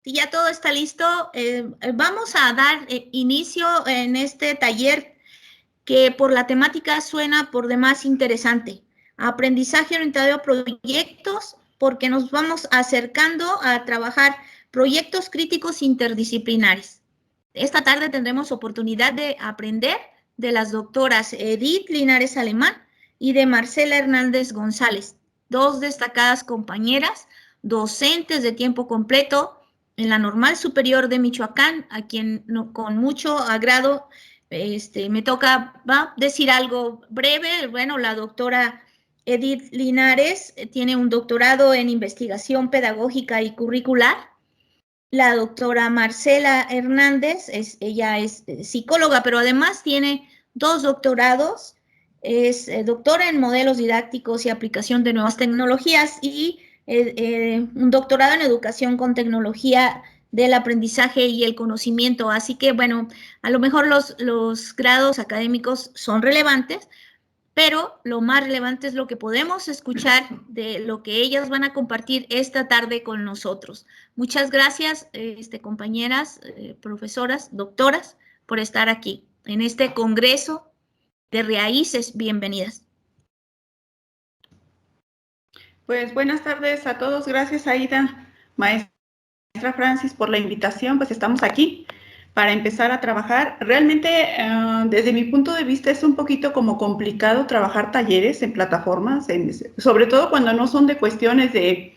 Si ya todo está listo, vamos a dar inicio en este taller que por la temática suena por demás interesante. Aprendizaje orientado a proyectos, porque nos vamos acercando a trabajar proyectos críticos interdisciplinares. Esta tarde tendremos oportunidad de aprender de las doctoras Edith Linares Alemán y de Marcela Hernández González, dos destacadas compañeras, docentes de tiempo completo en la Normal Superior de Michoacán, a quien con mucho agrado me toca decir algo breve. Bueno, la doctora Edith Linares tiene un doctorado en investigación pedagógica y curricular. La doctora Marcela Hernández, ella es psicóloga, pero además tiene 2 doctorados. Es doctora en modelos didácticos y aplicación de nuevas tecnologías y un doctorado en educación con tecnología del aprendizaje y el conocimiento. Así que, bueno, a lo mejor los grados académicos son relevantes, pero lo más relevante es lo que podemos escuchar de lo que ellas van a compartir esta tarde con nosotros. Muchas gracias, compañeras, profesoras, doctoras, por estar aquí en este Congreso de Raíces. Bienvenidas. Pues buenas tardes a todos. Gracias, Aida, maestra Francis, por la invitación. Pues estamos aquí para empezar a trabajar. Realmente, desde mi punto de vista, es un poquito como complicado trabajar talleres en plataformas, sobre todo cuando no son de cuestiones de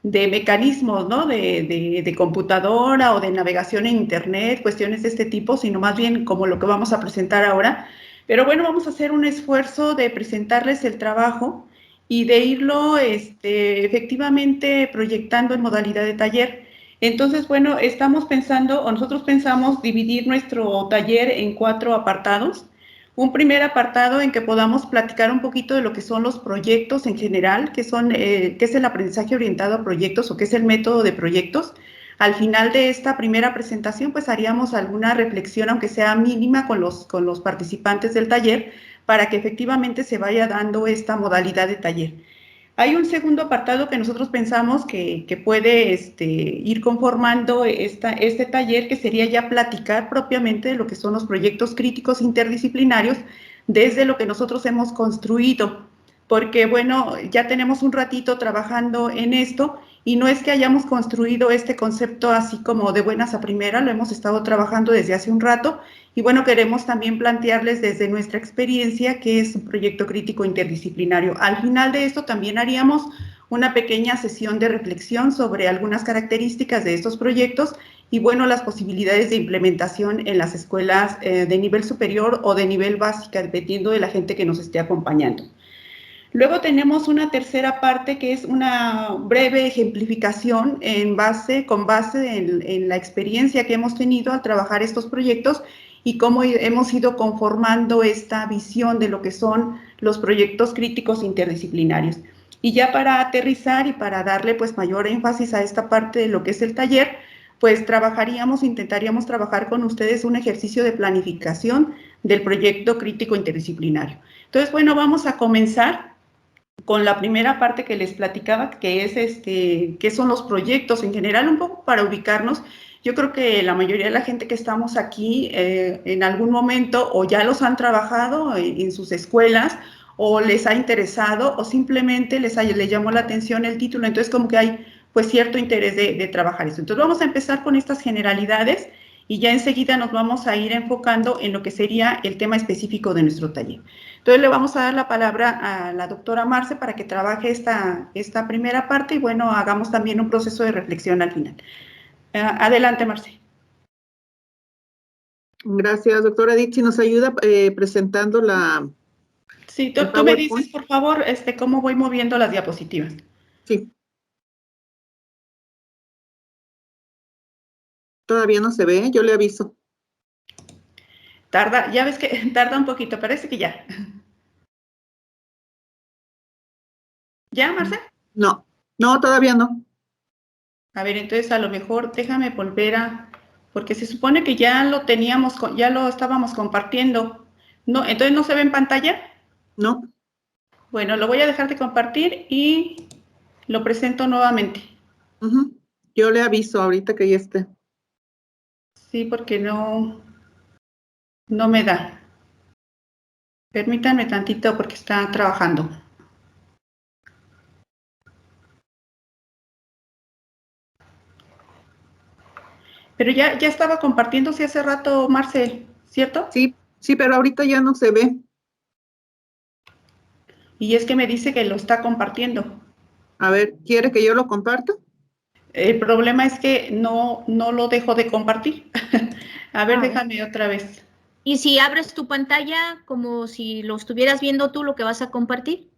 mecanismos, ¿no? De computadora o de navegación en Internet, cuestiones de este tipo, sino más bien como lo que vamos a presentar ahora. Pero bueno, vamos a hacer un esfuerzo de presentarles el trabajo y de irlo efectivamente proyectando en modalidad de taller. Entonces, bueno, estamos pensando, o nosotros pensamos dividir nuestro taller en 4 apartados. Un primer apartado en que podamos platicar un poquito de lo que son los proyectos en general, qué es el aprendizaje orientado a proyectos o qué es el método de proyectos. Al final de esta primera presentación, pues haríamos alguna reflexión, aunque sea mínima, con los participantes del taller, para que efectivamente se vaya dando esta modalidad de taller. Hay un segundo apartado que nosotros pensamos que puede ir conformando este taller, que sería ya platicar propiamente de lo que son los proyectos críticos interdisciplinarios desde lo que nosotros hemos construido, porque bueno, ya tenemos un ratito trabajando en esto y no es que hayamos construido este concepto así como de buenas a primera, lo hemos estado trabajando desde hace un rato y bueno, queremos también plantearles desde nuestra experiencia qué es un proyecto crítico interdisciplinario. Al final de esto también haríamos una pequeña sesión de reflexión sobre algunas características de estos proyectos y bueno, las posibilidades de implementación en las escuelas de nivel superior o de nivel básica, dependiendo de la gente que nos esté acompañando. Luego tenemos una tercera parte que es una breve ejemplificación con base en la experiencia que hemos tenido al trabajar estos proyectos y cómo hemos ido conformando esta visión de lo que son los proyectos críticos interdisciplinarios. Y ya para aterrizar y para darle pues mayor énfasis a esta parte de lo que es el taller, pues intentaríamos trabajar con ustedes un ejercicio de planificación del proyecto crítico interdisciplinario. Entonces, bueno, vamos a comenzar con la primera parte que les platicaba, que es qué son los proyectos en general, un poco para ubicarnos. Yo creo que la mayoría de la gente que estamos aquí en algún momento o ya los han trabajado en sus escuelas o les ha interesado o simplemente les llamó la atención el título, entonces como que hay pues cierto interés de trabajar eso. Entonces vamos a empezar con estas generalidades y ya enseguida nos vamos a ir enfocando en lo que sería el tema específico de nuestro taller. Entonces le vamos a dar la palabra a la doctora Marce para que trabaje esta primera parte y bueno, hagamos también un proceso de reflexión al final. Adelante, Marce. Gracias, doctora Edith. Si nos ayuda presentando la... Sí, tú me dices, por favor, cómo voy moviendo las diapositivas. Sí. Todavía no se ve, yo le aviso. Tarda, ya ves que tarda un poquito, parece que ya. ¿Ya, Marce? No, todavía no. A ver, entonces a lo mejor déjame volver porque se supone que ya lo teníamos, ya lo estábamos compartiendo. No, entonces no se ve en pantalla. No. Bueno, lo voy a dejar de compartir y lo presento nuevamente. Yo le aviso ahorita que ya esté. Sí, porque no me da. Permítanme tantito porque está trabajando. Pero ya estaba compartiéndose hace rato, Marce, ¿cierto? Sí, sí, pero ahorita ya no se ve. Y es que me dice que lo está compartiendo. A ver, ¿quiere que yo lo comparta? El problema es que no lo dejo de compartir. A ver, déjame otra vez. ¿Y si abres tu pantalla como si lo estuvieras viendo tú lo que vas a compartir?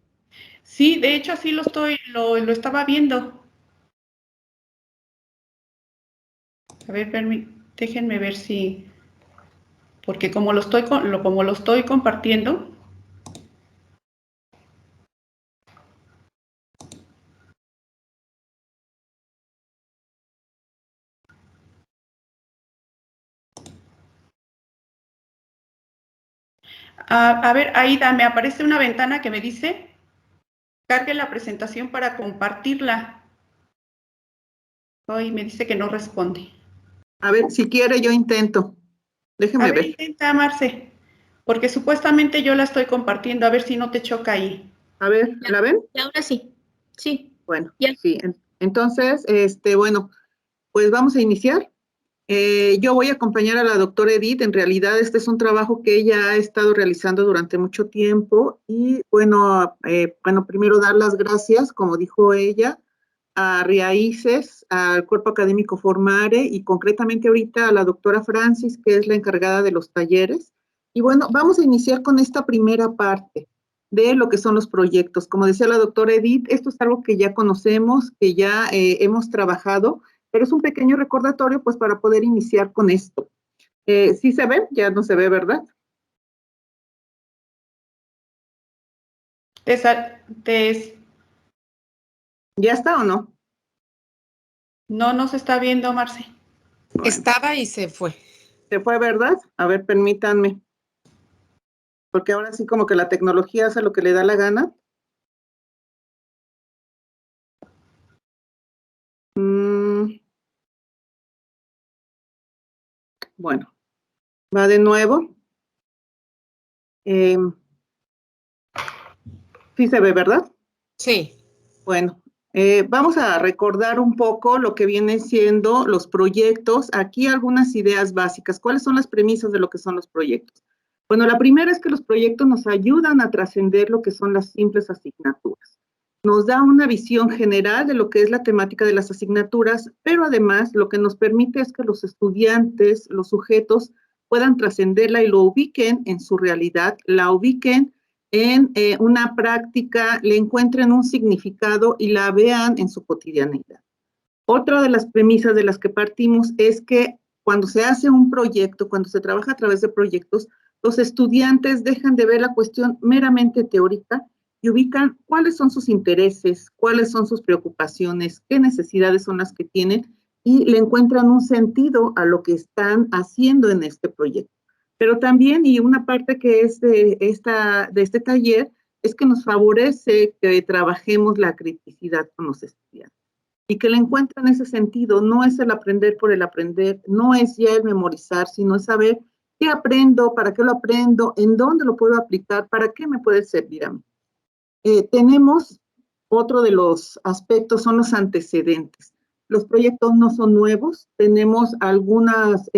Sí, de hecho sí lo estaba viendo. A ver, déjenme ver si, porque como lo estoy compartiendo. A ver, Aida, me aparece una ventana que me dice, cargue la presentación para compartirla. Ay, me dice que no responde. A ver, si quiere yo intento. Déjeme A ver, ver. intenta, Marce, porque supuestamente yo la estoy compartiendo, a ver si no te choca ahí. A ver, Ya, ¿la ven? y ahora sí. Sí. Bueno, Ya. sí. Entonces, bueno, pues vamos a iniciar. Yo voy a acompañar a la doctora Edith. En realidad, este es un trabajo que ella ha estado realizando durante mucho tiempo. Y bueno, primero dar las gracias, como dijo ella, a Riaices, al Cuerpo Académico Formare y concretamente ahorita a la doctora Francis, que es la encargada de los talleres. Y bueno, vamos a iniciar con esta primera parte de lo que son los proyectos. Como decía la doctora Edith, esto es algo que ya conocemos, que ya hemos trabajado, pero es un pequeño recordatorio pues para poder iniciar con esto. ¿Sí se ve? Ya no se ve, ¿verdad? ¿Ya está o no? No se está viendo, Marce. Bueno. Estaba y se fue. Se fue, ¿verdad? A ver, permítanme. Porque ahora sí como que la tecnología hace lo que le da la gana. Bueno, va de nuevo. Sí se ve, ¿verdad? Sí. Bueno, vamos a recordar un poco lo que vienen siendo los proyectos. Aquí algunas ideas básicas. ¿Cuáles son las premisas de lo que son los proyectos? Bueno, la primera es que los proyectos nos ayudan a trascender lo que son las simples asignaturas. Nos da una visión general de lo que es la temática de las asignaturas, pero además lo que nos permite es que los estudiantes, los sujetos, puedan trascenderla y lo ubiquen en su realidad, la ubiquen en una práctica, le encuentren un significado y la vean en su cotidianidad. Otra de las premisas de las que partimos es que cuando se hace un proyecto, cuando se trabaja a través de proyectos, los estudiantes dejan de ver la cuestión meramente teórica y ubican cuáles son sus intereses, cuáles son sus preocupaciones, qué necesidades son las que tienen y le encuentran un sentido a lo que están haciendo en este proyecto. Pero también, y una parte que es de este taller, es que nos favorece que trabajemos la criticidad con los estudiantes y que le encuentren ese sentido. No es el aprender por el aprender, no es ya el memorizar, sino es saber qué aprendo, para qué lo aprendo, en dónde lo puedo aplicar, para qué me puede servir a mí. Tenemos otro de los aspectos, son los antecedentes. Los proyectos no son nuevos, tenemos algunas,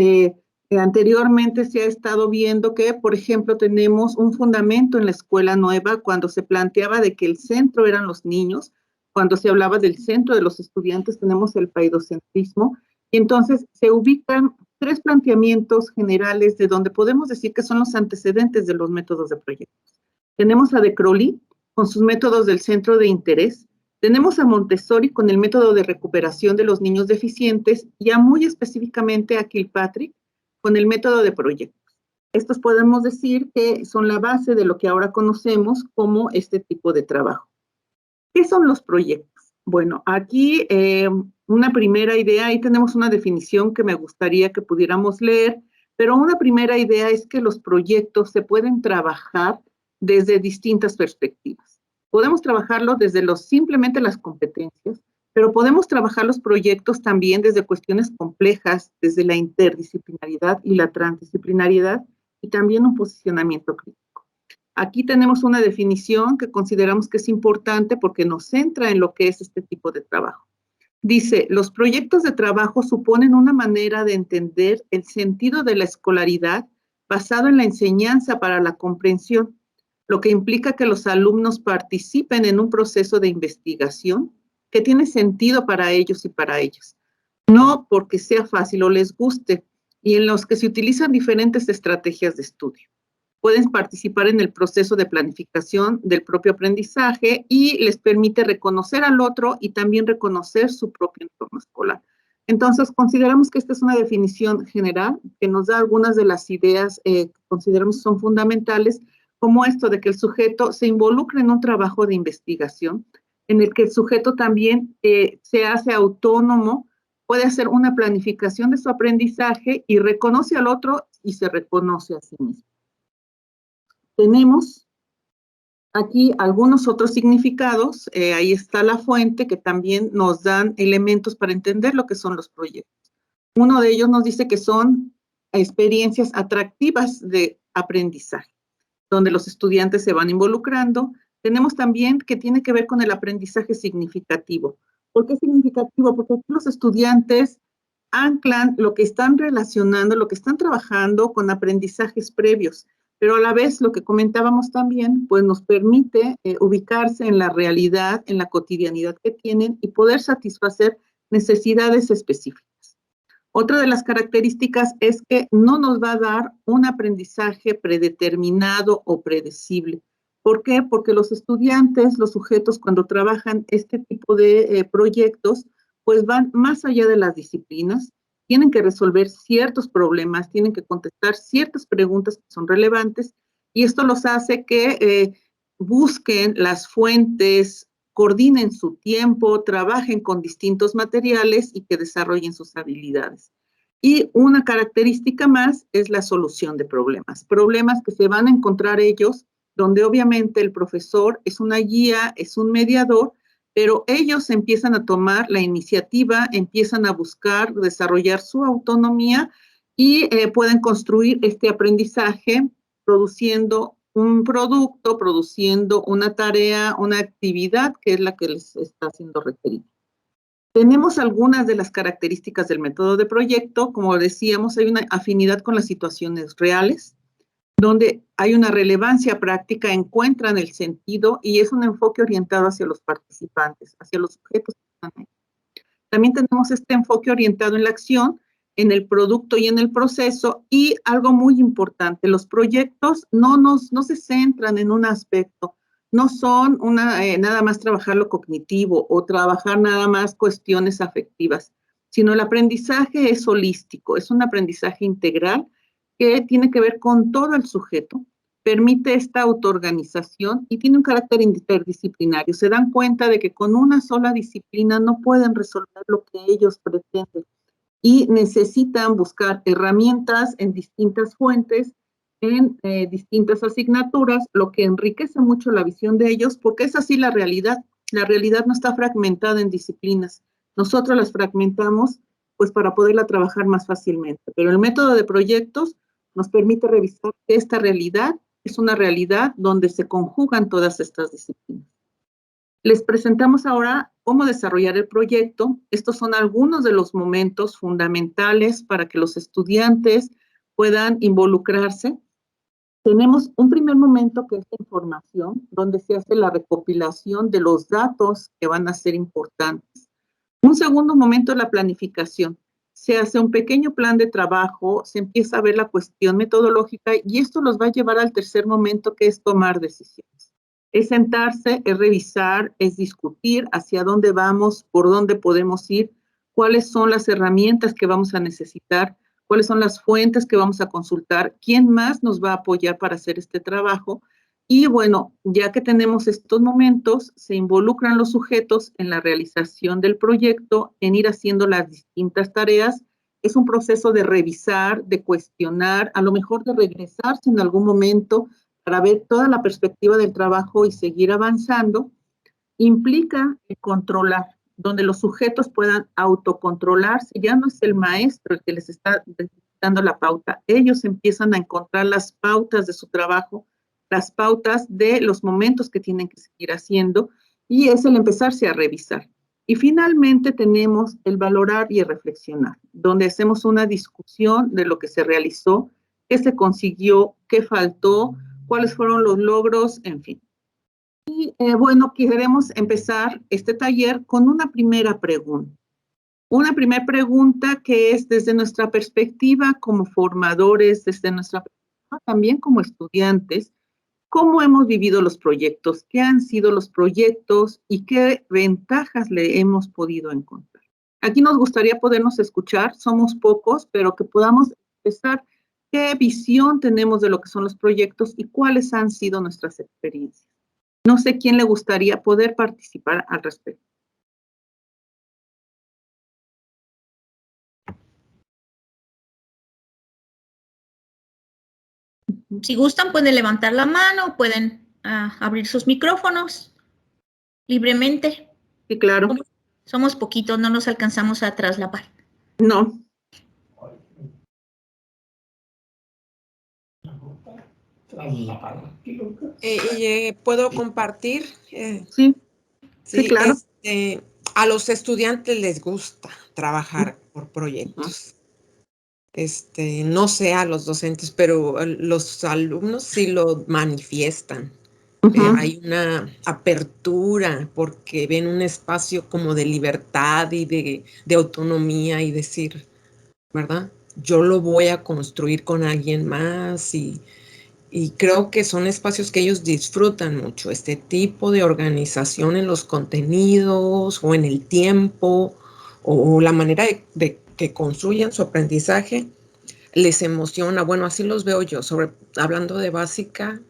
anteriormente se ha estado viendo que, por ejemplo, tenemos un fundamento en la escuela nueva cuando se planteaba de que el centro eran los niños, cuando se hablaba del centro de los estudiantes, tenemos el paidocentrismo, y entonces se ubican tres planteamientos generales de donde podemos decir que son los antecedentes de los métodos de proyectos. Tenemos a De Crowley, con sus métodos del centro de interés, tenemos a Montessori con el método de recuperación de los niños deficientes y a muy específicamente a Kilpatrick con el método de proyectos. Estos podemos decir que son la base de lo que ahora conocemos como este tipo de trabajo. ¿Qué son los proyectos? Bueno, aquí una primera idea, ahí tenemos una definición que me gustaría que pudiéramos leer, pero una primera idea es que los proyectos se pueden trabajar desde distintas perspectivas. Podemos trabajarlo desde simplemente las competencias, Pero podemos trabajar los proyectos también desde cuestiones complejas, desde la interdisciplinaridad y la transdisciplinariedad, y también un posicionamiento crítico. Aquí tenemos una definición que consideramos que es importante porque nos centra en lo que es este tipo de trabajo. Dice, los proyectos de trabajo suponen una manera de entender el sentido de la escolaridad basado en la enseñanza para la comprensión, lo que implica que los alumnos participen en un proceso de investigación que tiene sentido para ellos y para ellas, no porque sea fácil o les guste, y en los que se utilizan diferentes estrategias de estudio. Pueden participar en el proceso de planificación del propio aprendizaje y les permite reconocer al otro y también reconocer su propio entorno escolar. Entonces, consideramos que esta es una definición general que nos da algunas de las ideas que consideramos son fundamentales, como esto de que el sujeto se involucre en un trabajo de investigación, en el que el sujeto también se hace autónomo, puede hacer una planificación de su aprendizaje y reconoce al otro y se reconoce a sí mismo. Tenemos aquí algunos otros significados, ahí está la fuente que también nos dan elementos para entender lo que son los proyectos. Uno de ellos nos dice que son experiencias atractivas de aprendizaje, donde los estudiantes se van involucrando. Tenemos también que tiene que ver con el aprendizaje significativo. ¿Por qué significativo? Porque aquí los estudiantes anclan lo que están relacionando, lo que están trabajando con aprendizajes previos, pero a la vez lo que comentábamos también, pues nos permite ubicarse en la realidad, en la cotidianidad que tienen y poder satisfacer necesidades específicas. Otra de las características es que no nos va a dar un aprendizaje predeterminado o predecible. ¿Por qué? Porque los estudiantes, los sujetos, cuando trabajan este tipo de proyectos, pues van más allá de las disciplinas, tienen que resolver ciertos problemas, tienen que contestar ciertas preguntas que son relevantes, y esto los hace que busquen las fuentes, coordinen su tiempo, trabajen con distintos materiales y que desarrollen sus habilidades. Y una característica más es la solución de problemas, problemas que se van a encontrar ellos, donde obviamente el profesor es una guía, es un mediador, pero ellos empiezan a tomar la iniciativa, empiezan a buscar desarrollar su autonomía y pueden construir este aprendizaje produciendo un producto, produciendo una tarea, una actividad que es la que les está siendo requerida. Tenemos algunas de las características del método de proyecto. Como decíamos, hay una afinidad con las situaciones reales, donde hay una relevancia práctica, encuentran el sentido y es un enfoque orientado hacia los participantes, hacia los sujetos que están ahí. También tenemos este enfoque orientado en la acción, en el producto y en el proceso, y algo muy importante, los proyectos no se centran en un aspecto, no son nada más trabajar lo cognitivo o trabajar nada más cuestiones afectivas, sino el aprendizaje es holístico, es un aprendizaje integral que tiene que ver con todo el sujeto, permite esta autoorganización y tiene un carácter interdisciplinario. Se dan cuenta de que con una sola disciplina no pueden resolver lo que ellos pretenden y necesitan buscar herramientas en distintas fuentes, en distintas asignaturas, lo que enriquece mucho la visión de ellos, porque es así la realidad. La realidad no está fragmentada en disciplinas. Nosotros las fragmentamos pues para poderla trabajar más fácilmente. Pero el método de proyectos nos permite revisar que esta realidad es una realidad donde se conjugan todas estas disciplinas. Les presentamos ahora cómo desarrollar el proyecto. Estos son algunos de los momentos fundamentales para que los estudiantes puedan involucrarse. Tenemos un primer momento que es la información, donde se hace la recopilación de los datos que van a ser importantes. Un segundo momento es la planificación. Se hace un pequeño plan de trabajo, se empieza a ver la cuestión metodológica y esto los va a llevar al tercer momento, que es tomar decisiones. Es sentarse, es revisar, es discutir hacia dónde vamos, por dónde podemos ir, cuáles son las herramientas que vamos a necesitar, cuáles son las fuentes que vamos a consultar, quién más nos va a apoyar para hacer este trabajo. Y bueno, ya que tenemos estos momentos, se involucran los sujetos en la realización del proyecto, en ir haciendo las distintas tareas. Es un proceso de revisar, de cuestionar, a lo mejor de regresarse en algún momento para ver toda la perspectiva del trabajo y seguir avanzando. Implica controlar. donde los sujetos puedan autocontrolarse. Ya no es el maestro el que les está dando la pauta, ellos empiezan a encontrar las pautas de su trabajo, las pautas de los momentos que tienen que seguir haciendo, y es el empezarse a revisar. Y finalmente tenemos el valorar y el reflexionar, donde hacemos una discusión de lo que se realizó, qué se consiguió, qué faltó, cuáles fueron los logros, en fin. Y bueno, queremos empezar este taller con una primera pregunta. Una primera pregunta que es desde nuestra perspectiva como formadores, desde nuestra perspectiva también como estudiantes, ¿cómo hemos vivido los proyectos? ¿Qué han sido los proyectos y qué ventajas le hemos podido encontrar? Aquí nos gustaría podernos escuchar, somos pocos, pero que podamos empezar qué visión tenemos de lo que son los proyectos y cuáles han sido nuestras experiencias. No sé quién le gustaría poder participar al respecto. Si gustan, pueden levantar la mano, pueden abrir sus micrófonos libremente. Sí, claro. Somos poquitos, no nos alcanzamos a traslapar. No. ¿Puedo compartir? Sí, sí, claro. A los estudiantes les gusta trabajar por proyectos. No sé a los docentes, pero los alumnos sí lo manifiestan. Hay una apertura porque ven un espacio como de libertad y de autonomía y decir, ¿verdad? Yo lo voy a construir con alguien más y creo que son espacios que ellos disfrutan mucho, este tipo de organización en los contenidos o en el tiempo o la manera de que construyan su aprendizaje les emociona. Bueno, así los veo yo, hablando de básica,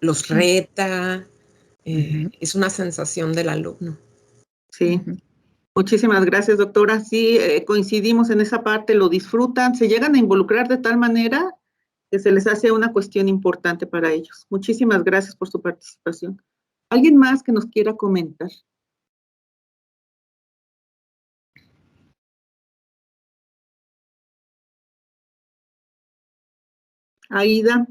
los reta, es una sensación del alumno. Sí. Muchísimas gracias, doctora. Sí, coincidimos en esa parte, lo disfrutan, se llegan a involucrar de tal manera que se les hace una cuestión importante para ellos. Muchísimas gracias por su participación. ¿Alguien más que nos quiera comentar? Aida,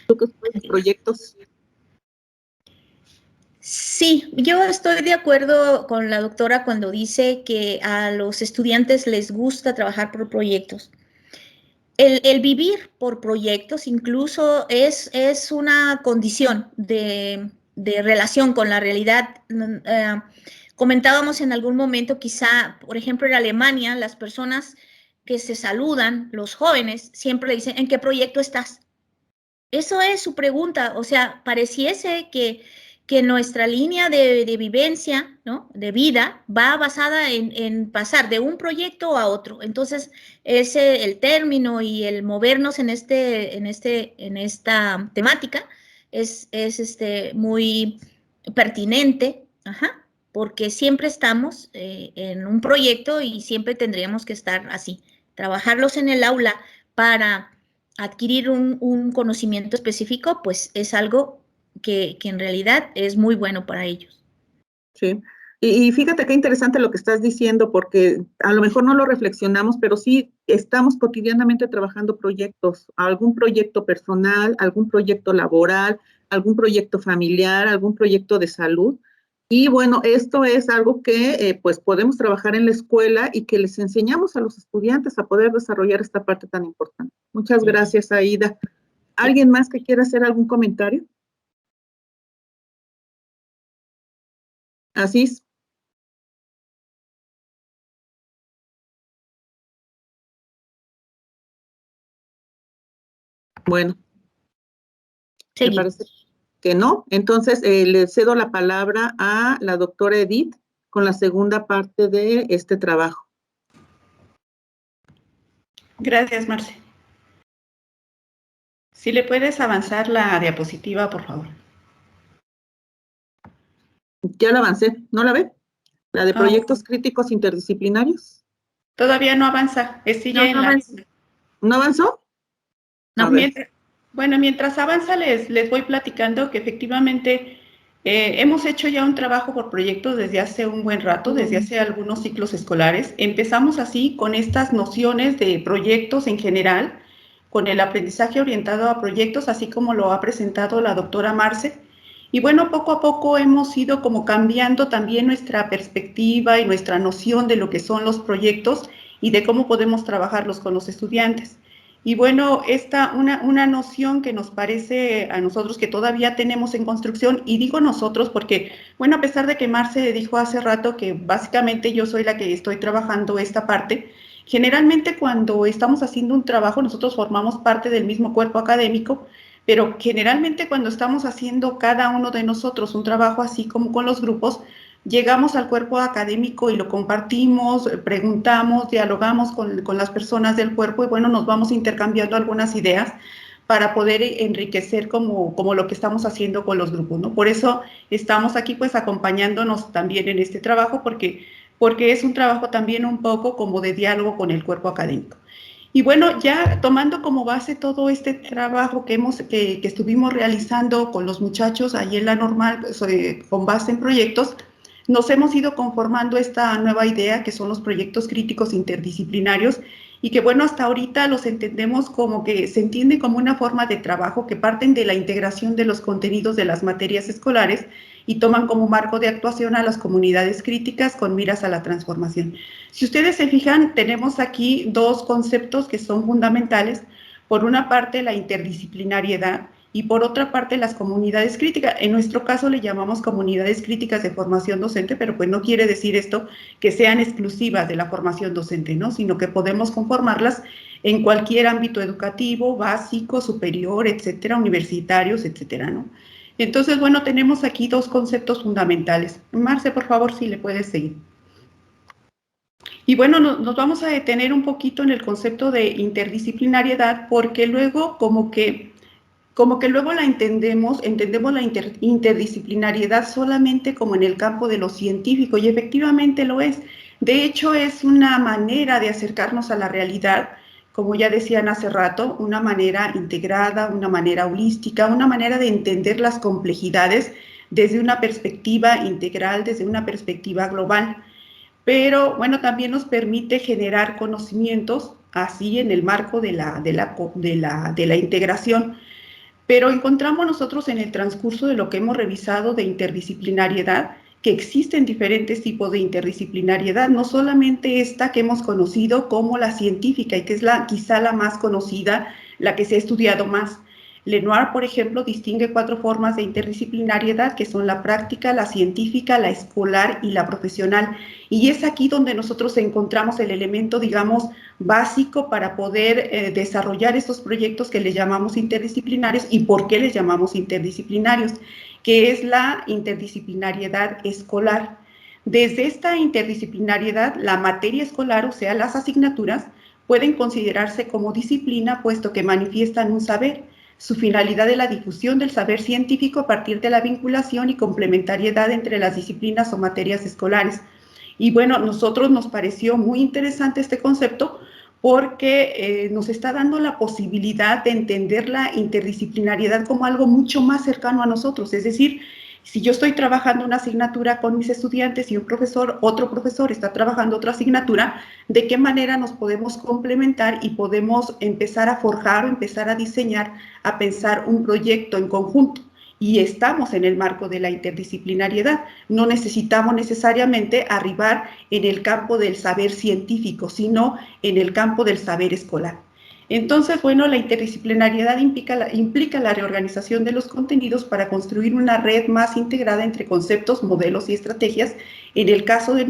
¿tú qué sabes de proyectos? Sí, yo estoy de acuerdo con la doctora cuando dice que a los estudiantes les gusta trabajar por proyectos. El vivir por proyectos incluso es una condición de relación con la realidad. Comentábamos en algún momento, quizá, por ejemplo, en Alemania, las personas que se saludan, los jóvenes, siempre le dicen, ¿en qué proyecto estás? Eso es su pregunta, o sea, pareciese que nuestra línea de vivencia, ¿no? De vida, va basada en pasar de un proyecto a otro. Entonces, el término y el movernos en esta temática es muy pertinente, porque siempre estamos en un proyecto y siempre tendríamos que estar así, trabajarlos en el aula para adquirir un conocimiento específico, pues es algo que en realidad es muy bueno para ellos. Sí, y fíjate qué interesante lo que estás diciendo, porque a lo mejor no lo reflexionamos, pero sí estamos cotidianamente trabajando proyectos, algún proyecto personal, algún proyecto laboral, algún proyecto familiar, algún proyecto de salud. Y bueno, esto es algo que pues podemos trabajar en la escuela y que les enseñamos a los estudiantes a poder desarrollar esta parte tan importante. Muchas gracias, Aida. ¿Alguien más que quiera hacer algún comentario? Asís. Bueno, ¿te parece que no? Entonces, le cedo la palabra a la doctora Edith con la segunda parte de este trabajo. Gracias, Marce. Si le puedes avanzar la diapositiva, por favor. Ya la avancé, ¿no la ve? La de proyectos críticos interdisciplinarios. Todavía no avanza, sigue en la... ¿No avanzó? No, mientras avanza les voy platicando que efectivamente Hemos hecho ya un trabajo por proyectos desde hace un buen rato, desde hace algunos ciclos escolares. Empezamos así con estas nociones de proyectos en general, con el aprendizaje orientado a proyectos, así como lo ha presentado la doctora Marce. Y bueno, poco a poco hemos ido como cambiando también nuestra perspectiva y nuestra noción de lo que son los proyectos y de cómo podemos trabajarlos con los estudiantes. Y bueno, una noción que nos parece a nosotros que todavía tenemos en construcción, y digo nosotros porque, bueno, a pesar de que Marce dijo hace rato que básicamente yo soy la que estoy trabajando esta parte, generalmente cuando estamos haciendo un trabajo, nosotros formamos parte del mismo cuerpo académico, pero generalmente cuando estamos haciendo cada uno de nosotros un trabajo así como con los grupos, llegamos al cuerpo académico y lo compartimos, preguntamos, dialogamos con las personas del cuerpo y bueno, nos vamos intercambiando algunas ideas para poder enriquecer como lo que estamos haciendo con los grupos, ¿no? Por eso estamos aquí pues acompañándonos también en este trabajo porque es un trabajo también un poco como de diálogo con el cuerpo académico. Y bueno, ya tomando como base todo este trabajo que estuvimos realizando con los muchachos ahí en la normal, pues, con base en proyectos, nos hemos ido conformando esta nueva idea que son los proyectos críticos interdisciplinarios y que bueno, hasta ahorita los entendemos como que se entiende como una forma de trabajo que parten de la integración de los contenidos de las materias escolares y toman como marco de actuación a las comunidades críticas con miras a la transformación. Si ustedes se fijan, tenemos aquí dos conceptos que son fundamentales. Por una parte, la interdisciplinariedad y por otra parte, las comunidades críticas. En nuestro caso le llamamos comunidades críticas de formación docente, pero pues no quiere decir esto que sean exclusivas de la formación docente, ¿no? Sino que podemos conformarlas en cualquier ámbito educativo, básico, superior, etcétera, universitarios, etcétera, ¿no? Entonces, bueno, tenemos aquí dos conceptos fundamentales. Marce, por favor, si le puedes seguir. Y bueno, nos vamos a detener un poquito en el concepto de interdisciplinariedad porque luego como que luego la entendemos la interdisciplinariedad solamente como en el campo de lo científico y efectivamente lo es. De hecho, es una manera de acercarnos a la realidad, como ya decían hace rato, una manera integrada, una manera holística, una manera de entender las complejidades desde una perspectiva integral, desde una perspectiva global. Pero bueno, también nos permite generar conocimientos así en el marco de la integración. Pero encontramos nosotros en el transcurso de lo que hemos revisado de interdisciplinariedad que existen diferentes tipos de interdisciplinariedad, no solamente esta que hemos conocido como la científica y que es quizá la más conocida, la que se ha estudiado más. Lenoir, por ejemplo, distingue 4 formas de interdisciplinariedad que son la práctica, la científica, la escolar y la profesional. Y es aquí donde nosotros encontramos el elemento, digamos, básico para poder desarrollar estos proyectos que les llamamos interdisciplinarios. ¿Y por qué les llamamos interdisciplinarios? Que es la interdisciplinariedad escolar. Desde esta interdisciplinariedad, la materia escolar, o sea, las asignaturas, pueden considerarse como disciplina, puesto que manifiestan un saber. Su finalidad es la difusión del saber científico a partir de la vinculación y complementariedad entre las disciplinas o materias escolares. Y bueno, a nosotros nos pareció muy interesante este concepto porque nos está dando la posibilidad de entender la interdisciplinariedad como algo mucho más cercano a nosotros. Es decir, si yo estoy trabajando una asignatura con mis estudiantes y otro profesor está trabajando otra asignatura, ¿de qué manera nos podemos complementar y podemos empezar a forjar o empezar a diseñar, a pensar un proyecto en conjunto? Y estamos en el marco de la interdisciplinariedad. No necesitamos necesariamente arribar en el campo del saber científico, sino en el campo del saber escolar. Entonces, bueno, la interdisciplinariedad implica la reorganización de los contenidos para construir una red más integrada entre conceptos, modelos y estrategias, en el caso de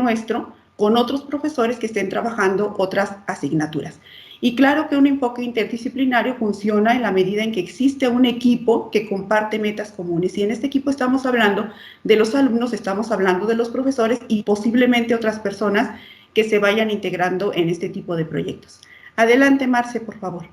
con otros profesores que estén trabajando otras asignaturas. Y claro que un enfoque interdisciplinario funciona en la medida en que existe un equipo que comparte metas comunes. Y en este equipo estamos hablando de los alumnos, estamos hablando de los profesores y posiblemente otras personas que se vayan integrando en este tipo de proyectos. Adelante, Marce, por favor.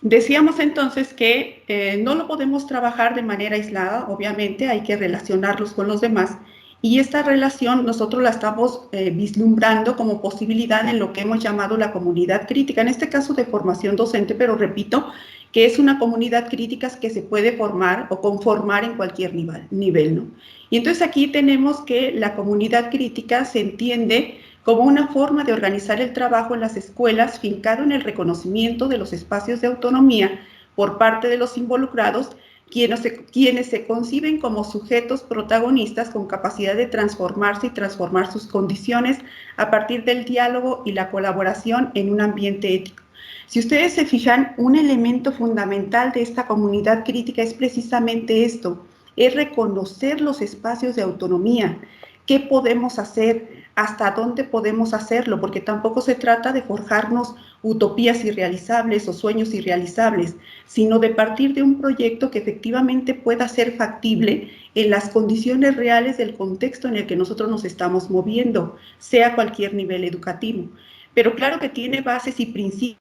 Decíamos entonces que no lo podemos trabajar de manera aislada, obviamente hay que relacionarlos con los demás Y esta relación nosotros la estamos vislumbrando como posibilidad en lo que hemos llamado la comunidad crítica, en este caso de formación docente, pero repito, que es una comunidad crítica que se puede formar o conformar en cualquier nivel, ¿no? Y entonces aquí tenemos que la comunidad crítica se entiende como una forma de organizar el trabajo en las escuelas fincado en el reconocimiento de los espacios de autonomía por parte de los involucrados, quienes se conciben como sujetos protagonistas con capacidad de transformarse y transformar sus condiciones a partir del diálogo y la colaboración en un ambiente ético. Si ustedes se fijan, un elemento fundamental de esta comunidad crítica es precisamente esto, es reconocer los espacios de autonomía. ¿Qué podemos hacer? ¿Hasta dónde podemos hacerlo? Porque tampoco se trata de forjarnos utopías irrealizables o sueños irrealizables, sino de partir de un proyecto que efectivamente pueda ser factible en las condiciones reales del contexto en el que nosotros nos estamos moviendo, sea cualquier nivel educativo. Pero claro que tiene bases y principios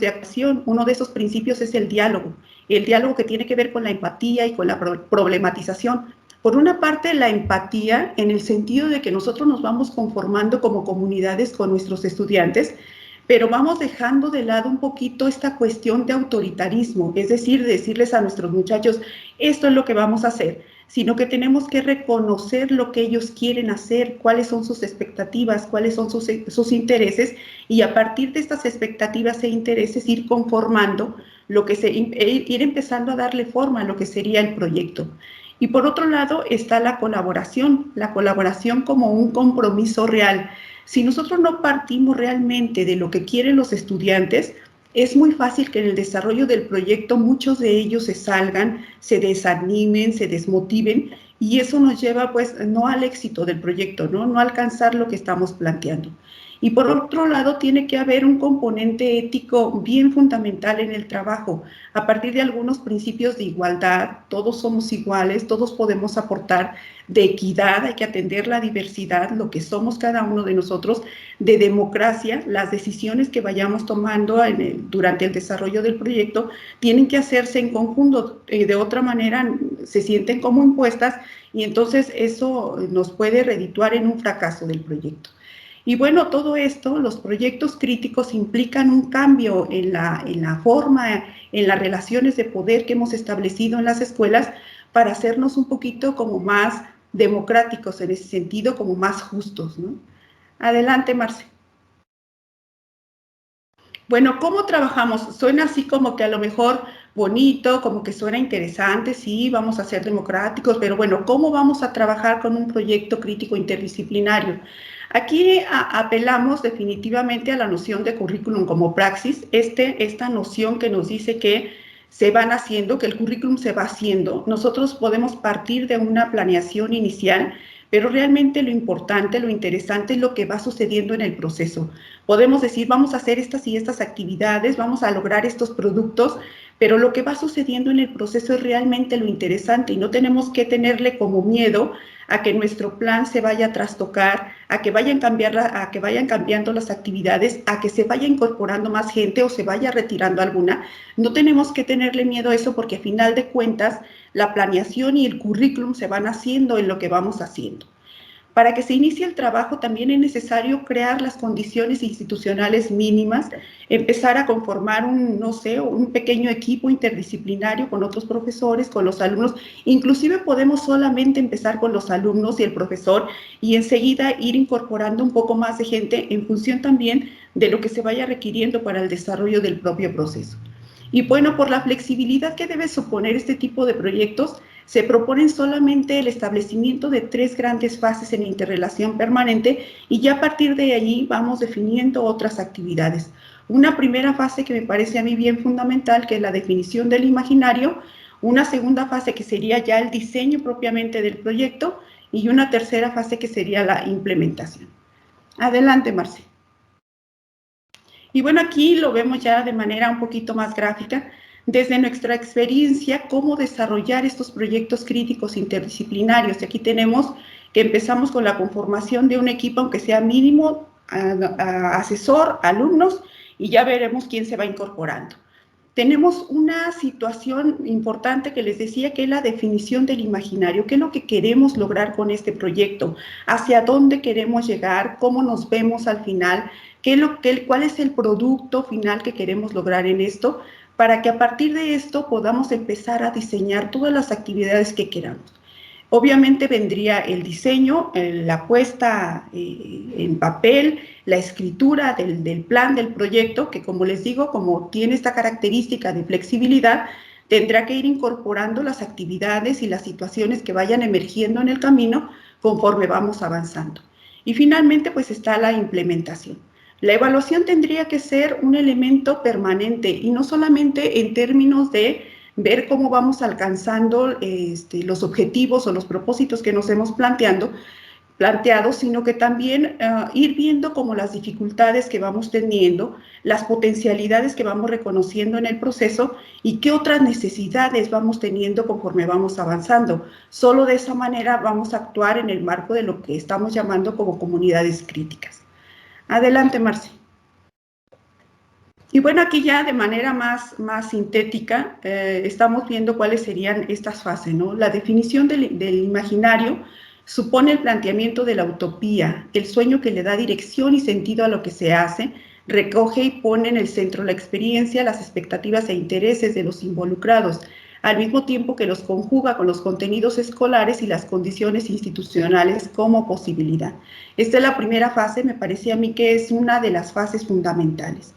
de acción. Uno de esos principios es el diálogo que tiene que ver con la empatía y con la problematización. Por una parte, la empatía en el sentido de que nosotros nos vamos conformando como comunidades con nuestros estudiantes, pero vamos dejando de lado un poquito esta cuestión de autoritarismo, es decir, decirles a nuestros muchachos, esto es lo que vamos a hacer, sino que tenemos que reconocer lo que ellos quieren hacer, cuáles son sus expectativas, cuáles son sus intereses, y a partir de estas expectativas e intereses ir conformando ir empezando a darle forma a lo que sería el proyecto. Y por otro lado está la colaboración como un compromiso real. Si nosotros no partimos realmente de lo que quieren los estudiantes, es muy fácil que en el desarrollo del proyecto muchos de ellos se salgan, se desanimen, se desmotiven, y eso nos lleva pues no al éxito del proyecto, no alcanzar lo que estamos planteando. Y por otro lado, tiene que haber un componente ético bien fundamental en el trabajo, a partir de algunos principios de igualdad, todos somos iguales, todos podemos aportar, de equidad, hay que atender la diversidad, lo que somos cada uno de nosotros, de democracia, las decisiones que vayamos tomando durante el desarrollo del proyecto tienen que hacerse en conjunto, de otra manera se sienten como impuestas y entonces eso nos puede redituar en un fracaso del proyecto. Y bueno, todo esto, los proyectos críticos implican un cambio en la forma, en las relaciones de poder que hemos establecido en las escuelas para hacernos un poquito como más democráticos en ese sentido, como más justos, ¿no? Adelante, Marce. Bueno, ¿cómo trabajamos? Suena así como que a lo mejor bonito, como que suena interesante, sí, vamos a ser democráticos, pero bueno, ¿cómo vamos a trabajar con un proyecto crítico interdisciplinario? Aquí apelamos definitivamente a la noción de currículum como praxis, esta noción que nos dice que se van haciendo, que el currículum se va haciendo. Nosotros podemos partir de una planeación inicial, pero realmente lo importante, lo interesante es lo que va sucediendo en el proceso. Podemos decir, vamos a hacer estas y estas actividades, vamos a lograr estos productos, pero lo que va sucediendo en el proceso es realmente lo interesante y no tenemos que tenerle como miedo a que nuestro plan se vaya a trastocar, a que vayan cambiando las actividades, a que se vaya incorporando más gente o se vaya retirando alguna. No tenemos que tenerle miedo a eso porque a final de cuentas la planeación y el currículum se van haciendo en lo que vamos haciendo. Para que se inicie el trabajo también es necesario crear las condiciones institucionales mínimas, empezar a conformar un pequeño equipo interdisciplinario con otros profesores, con los alumnos. Inclusive podemos solamente empezar con los alumnos y el profesor y enseguida ir incorporando un poco más de gente en función también de lo que se vaya requiriendo para el desarrollo del propio proceso. Y bueno, por la flexibilidad que debe suponer este tipo de proyectos, se proponen solamente el establecimiento de 3 grandes fases en interrelación permanente y ya a partir de allí vamos definiendo otras actividades. Una primera fase que me parece a mí bien fundamental, que es la definición del imaginario, una segunda fase que sería ya el diseño propiamente del proyecto y una tercera fase que sería la implementación. Adelante, Marce. Y bueno, aquí lo vemos ya de manera un poquito más gráfica, desde nuestra experiencia, cómo desarrollar estos proyectos críticos interdisciplinarios. Y aquí tenemos que empezamos con la conformación de un equipo, aunque sea mínimo, asesor, alumnos, y ya veremos quién se va incorporando. tenemos una situación importante que les decía, que es la definición del imaginario. ¿Qué es lo que queremos lograr con este proyecto? ¿Hacia dónde queremos llegar? ¿Cómo nos vemos al final? ¿Cuál es el producto final que queremos lograr en esto? Para que a partir de esto podamos empezar a diseñar todas las actividades que queramos. Obviamente vendría el diseño, la puesta en papel, la escritura del plan del proyecto, que como les digo, como tiene esta característica de flexibilidad, tendrá que ir incorporando las actividades y las situaciones que vayan emergiendo en el camino conforme vamos avanzando. Y finalmente, pues está la implementación. La evaluación tendría que ser un elemento permanente y no solamente en términos de ver cómo vamos alcanzando los objetivos o los propósitos que nos hemos planteado, sino que también ir viendo como las dificultades que vamos teniendo, las potencialidades que vamos reconociendo en el proceso y qué otras necesidades vamos teniendo conforme vamos avanzando. Solo de esa manera vamos a actuar en el marco de lo que estamos llamando como comunidades críticas. Adelante, Marci. Y bueno, aquí ya de manera más sintética estamos viendo cuáles serían estas fases, ¿no? La definición del imaginario supone el planteamiento de la utopía, el sueño que le da dirección y sentido a lo que se hace, recoge y pone en el centro la experiencia, las expectativas e intereses de los involucrados, al mismo tiempo que los conjuga con los contenidos escolares y las condiciones institucionales como posibilidad. Esta es la primera fase, me parecía a mí que es una de las fases fundamentales.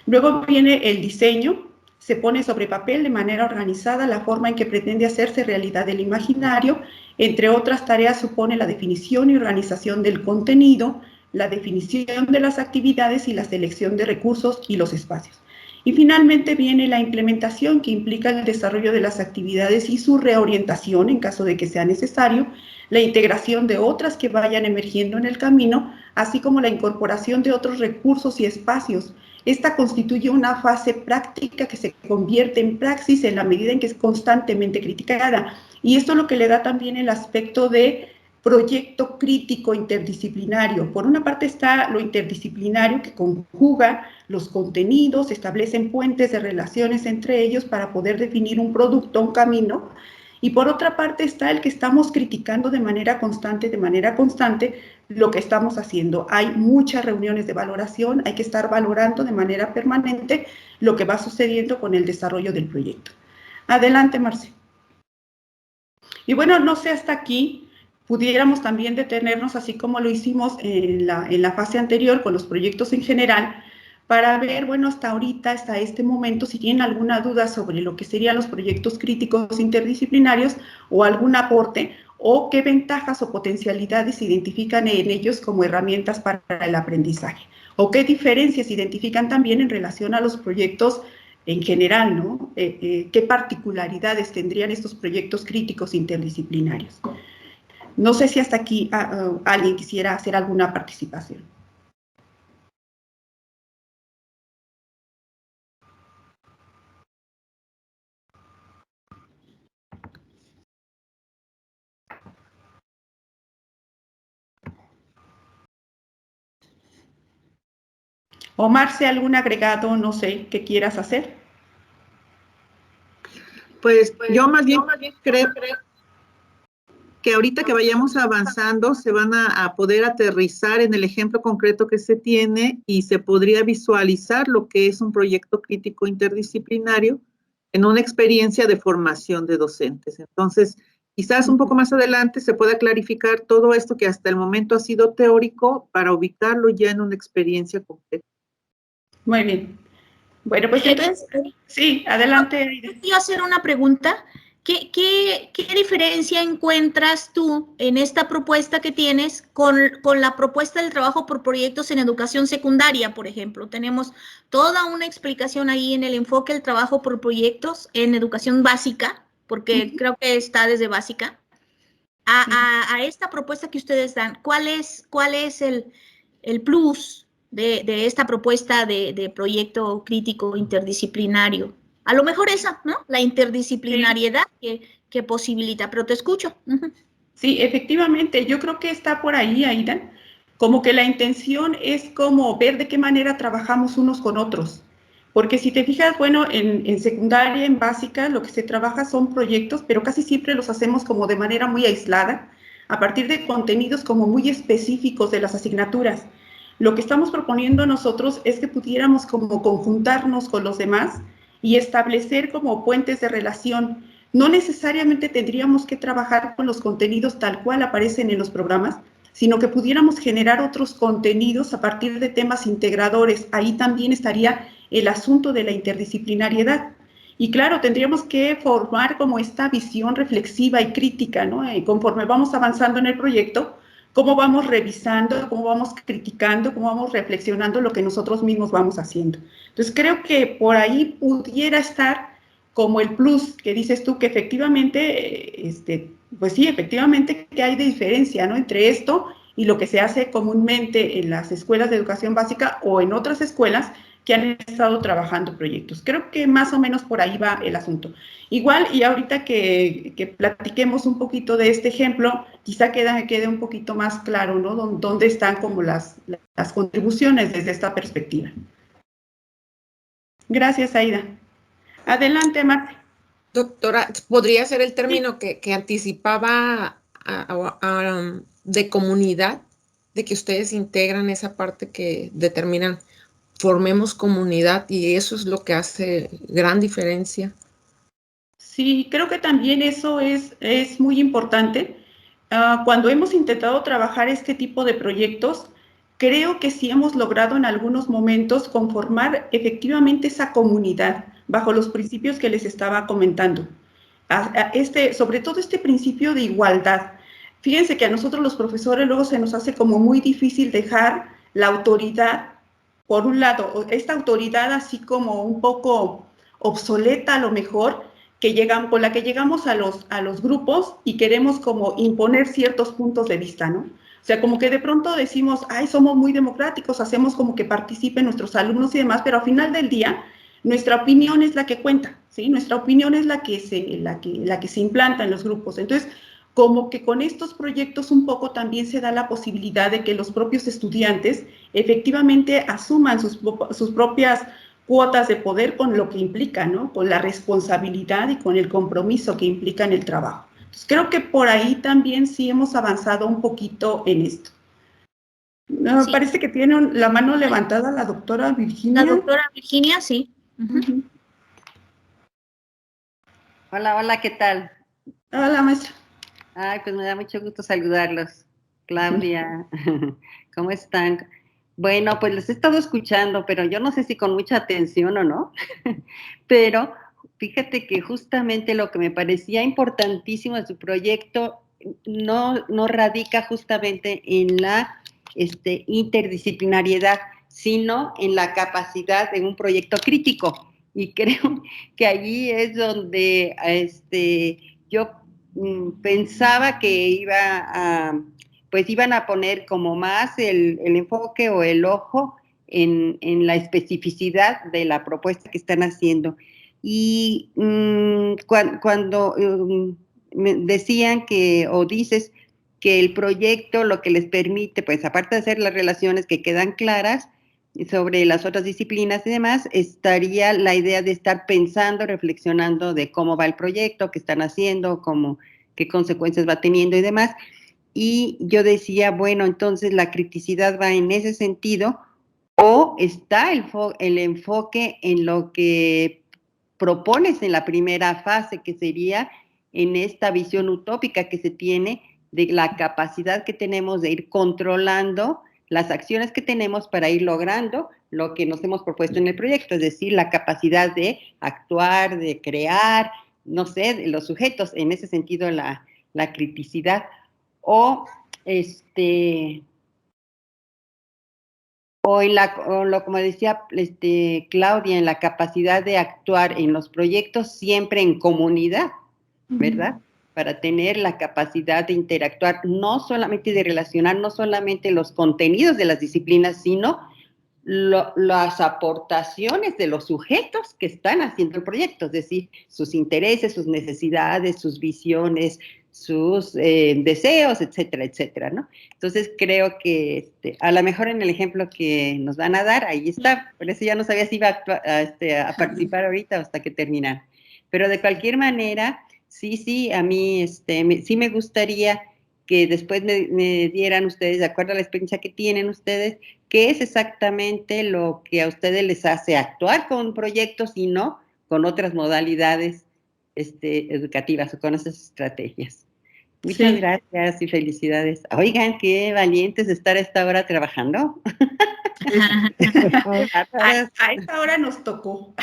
Luego viene el diseño, se pone sobre papel de manera organizada la forma en que pretende hacerse realidad el imaginario. Entre otras tareas supone la definición y organización del contenido, la definición de las actividades y la selección de recursos y los espacios. Y finalmente viene la implementación, que implica el desarrollo de las actividades y su reorientación en caso de que sea necesario, la integración de otras que vayan emergiendo en el camino, así como la incorporación de otros recursos y espacios. Esta constituye una fase práctica que se convierte en praxis en la medida en que es constantemente criticada. Y esto es lo que le da también el aspecto de proyecto crítico interdisciplinario. Por una parte está lo interdisciplinario, que conjuga los contenidos, establecen puentes de relaciones entre ellos para poder definir un producto, un camino. Y por otra parte está el que estamos criticando de manera constante lo que estamos haciendo. Hay muchas reuniones de valoración, hay que estar valorando de manera permanente lo que va sucediendo con el desarrollo del proyecto. Adelante, Marce. Y bueno, no sé, hasta aquí pudiéramos también detenernos, así como lo hicimos en la fase anterior con los proyectos en general, para ver, bueno, hasta ahorita, hasta este momento, si tienen alguna duda sobre lo que serían los proyectos críticos interdisciplinarios o algún aporte, o qué ventajas o potencialidades identifican en ellos como herramientas para el aprendizaje, o qué diferencias identifican también en relación a los proyectos en general, ¿no? ¿Qué particularidades tendrían estos proyectos críticos interdisciplinarios? No sé si hasta aquí alguien quisiera hacer alguna participación. O Marce, algún agregado, no sé, que quieras hacer. Pues yo más bien creo que ahorita que vayamos avanzando se van a poder aterrizar en el ejemplo concreto que se tiene y se podría visualizar lo que es un proyecto crítico interdisciplinario en una experiencia de formación de docentes. Entonces, quizás un poco más adelante se pueda clarificar todo esto que hasta el momento ha sido teórico para ubicarlo ya en una experiencia concreta. Muy bien. Bueno, pues entonces, sí, adelante. Quiero hacer una pregunta. ¿Qué diferencia encuentras tú en esta propuesta que tienes con la propuesta del trabajo por proyectos en educación secundaria, por ejemplo? Tenemos toda una explicación ahí en el enfoque del trabajo por proyectos en educación básica, porque creo que está desde básica, a esta propuesta que ustedes dan. ¿Cuál es el plus de esta propuesta de proyecto crítico interdisciplinario? A lo mejor esa, ¿no? La interdisciplinariedad que posibilita, pero te escucho. Sí, efectivamente, yo creo que está por ahí, Aida, como que la intención es como ver de qué manera trabajamos unos con otros, Porque si te fijas, bueno, en secundaria, en básica, lo que se trabaja son proyectos, pero casi siempre los hacemos como de manera muy aislada, a partir de contenidos como muy específicos de las asignaturas. Lo que estamos proponiendo nosotros es que pudiéramos como conjuntarnos con los demás y establecer como puentes de relación. No necesariamente tendríamos que trabajar con los contenidos tal cual aparecen en los programas, sino que pudiéramos generar otros contenidos a partir de temas integradores. Ahí también estaría el asunto de la interdisciplinariedad. Y claro, tendríamos que formar como esta visión reflexiva y crítica, ¿no? Conforme vamos avanzando en el proyecto, cómo vamos revisando, cómo vamos criticando, cómo vamos reflexionando lo que nosotros mismos vamos haciendo. Entonces, creo que por ahí pudiera estar como el plus que dices tú, que efectivamente, pues sí, efectivamente que hay de diferencia, ¿no? Entre esto y lo que se hace comúnmente en las escuelas de educación básica o en otras escuelas que han estado trabajando proyectos. Creo que más o menos por ahí va el asunto. Igual, y ahorita que platiquemos un poquito de este ejemplo, quizá quede un poquito más claro, ¿no? Dónde están como las contribuciones desde esta perspectiva. Gracias, Aida. Adelante, Marta. Doctora, ¿podría ser el término que anticipaba de comunidad, de que ustedes integran esa parte que determinan, formemos comunidad, y eso es lo que hace gran diferencia? Sí, creo que también eso es muy importante. Cuando hemos intentado trabajar este tipo de proyectos, creo que sí hemos logrado en algunos momentos conformar efectivamente esa comunidad bajo los principios que les estaba comentando. Sobre todo este principio de igualdad. Fíjense que a nosotros los profesores luego se nos hace como muy difícil dejar la autoridad, por un lado, esta autoridad así como un poco obsoleta a lo mejor, con la que llegamos a los grupos y queremos como imponer ciertos puntos de vista, ¿no? O sea, como que de pronto decimos, ay, somos muy democráticos, hacemos como que participen nuestros alumnos y demás, pero al final del día, nuestra opinión es la que cuenta, ¿sí? Nuestra opinión es la que se implanta en los grupos. Entonces, como que con estos proyectos un poco también se da la posibilidad de que los propios estudiantes efectivamente asuman sus propias cuotas de poder con lo que implica, ¿no? Con la responsabilidad y con el compromiso que implica en el trabajo. Entonces, creo que por ahí también sí hemos avanzado un poquito en esto. Sí. Parece que tiene la mano levantada la doctora Virginia. La doctora Virginia, sí. Uh-huh. Hola, hola, ¿qué tal? Hola, maestra. Ay, pues me da mucho gusto saludarlos. Claudia, ¿cómo están? Bueno, pues les he estado escuchando, pero yo no sé si con mucha atención o no, pero fíjate que justamente lo que me parecía importantísimo de su proyecto no radica justamente en la interdisciplinariedad, sino en la capacidad de un proyecto crítico. Y creo que allí es donde yo pensaba que iban a poner como más el enfoque o el ojo en la especificidad de la propuesta que están haciendo. Y cuando me decían dices que el proyecto lo que les permite, pues aparte de hacer las relaciones que quedan claras sobre las otras disciplinas y demás, estaría la idea de estar pensando, reflexionando de cómo va el proyecto, qué están haciendo, qué consecuencias va teniendo y demás. Y yo decía, bueno, entonces la criticidad va en ese sentido, o está el enfoque en lo que propones en la primera fase, que sería en esta visión utópica que se tiene de la capacidad que tenemos de ir controlando las acciones que tenemos para ir logrando lo que nos hemos propuesto en el proyecto, es decir, la capacidad de actuar, de crear, no sé, de los sujetos, en ese sentido la criticidad, o como decía Claudia, en la capacidad de actuar en los proyectos siempre en comunidad, ¿verdad? Para tener la capacidad de interactuar, no solamente de relacionar, no solamente los contenidos de las disciplinas, sino las aportaciones de los sujetos que están haciendo el proyecto, es decir, sus intereses, sus necesidades, sus visiones, sus deseos, etcétera, etcétera, ¿no? Entonces creo que a lo mejor en el ejemplo que nos van a dar, ahí está, por eso ya no sabía si iba a participar ahorita o hasta que terminara. Pero de cualquier manera, sí, a mí sí me gustaría que después me dieran ustedes, de acuerdo a la experiencia que tienen ustedes, qué es exactamente lo que a ustedes les hace actuar con proyectos y no con otras modalidades educativas o con esas estrategias. Muchas Sí. gracias y felicidades. Oigan, qué valientes de estar a esta hora trabajando. A esta hora nos tocó.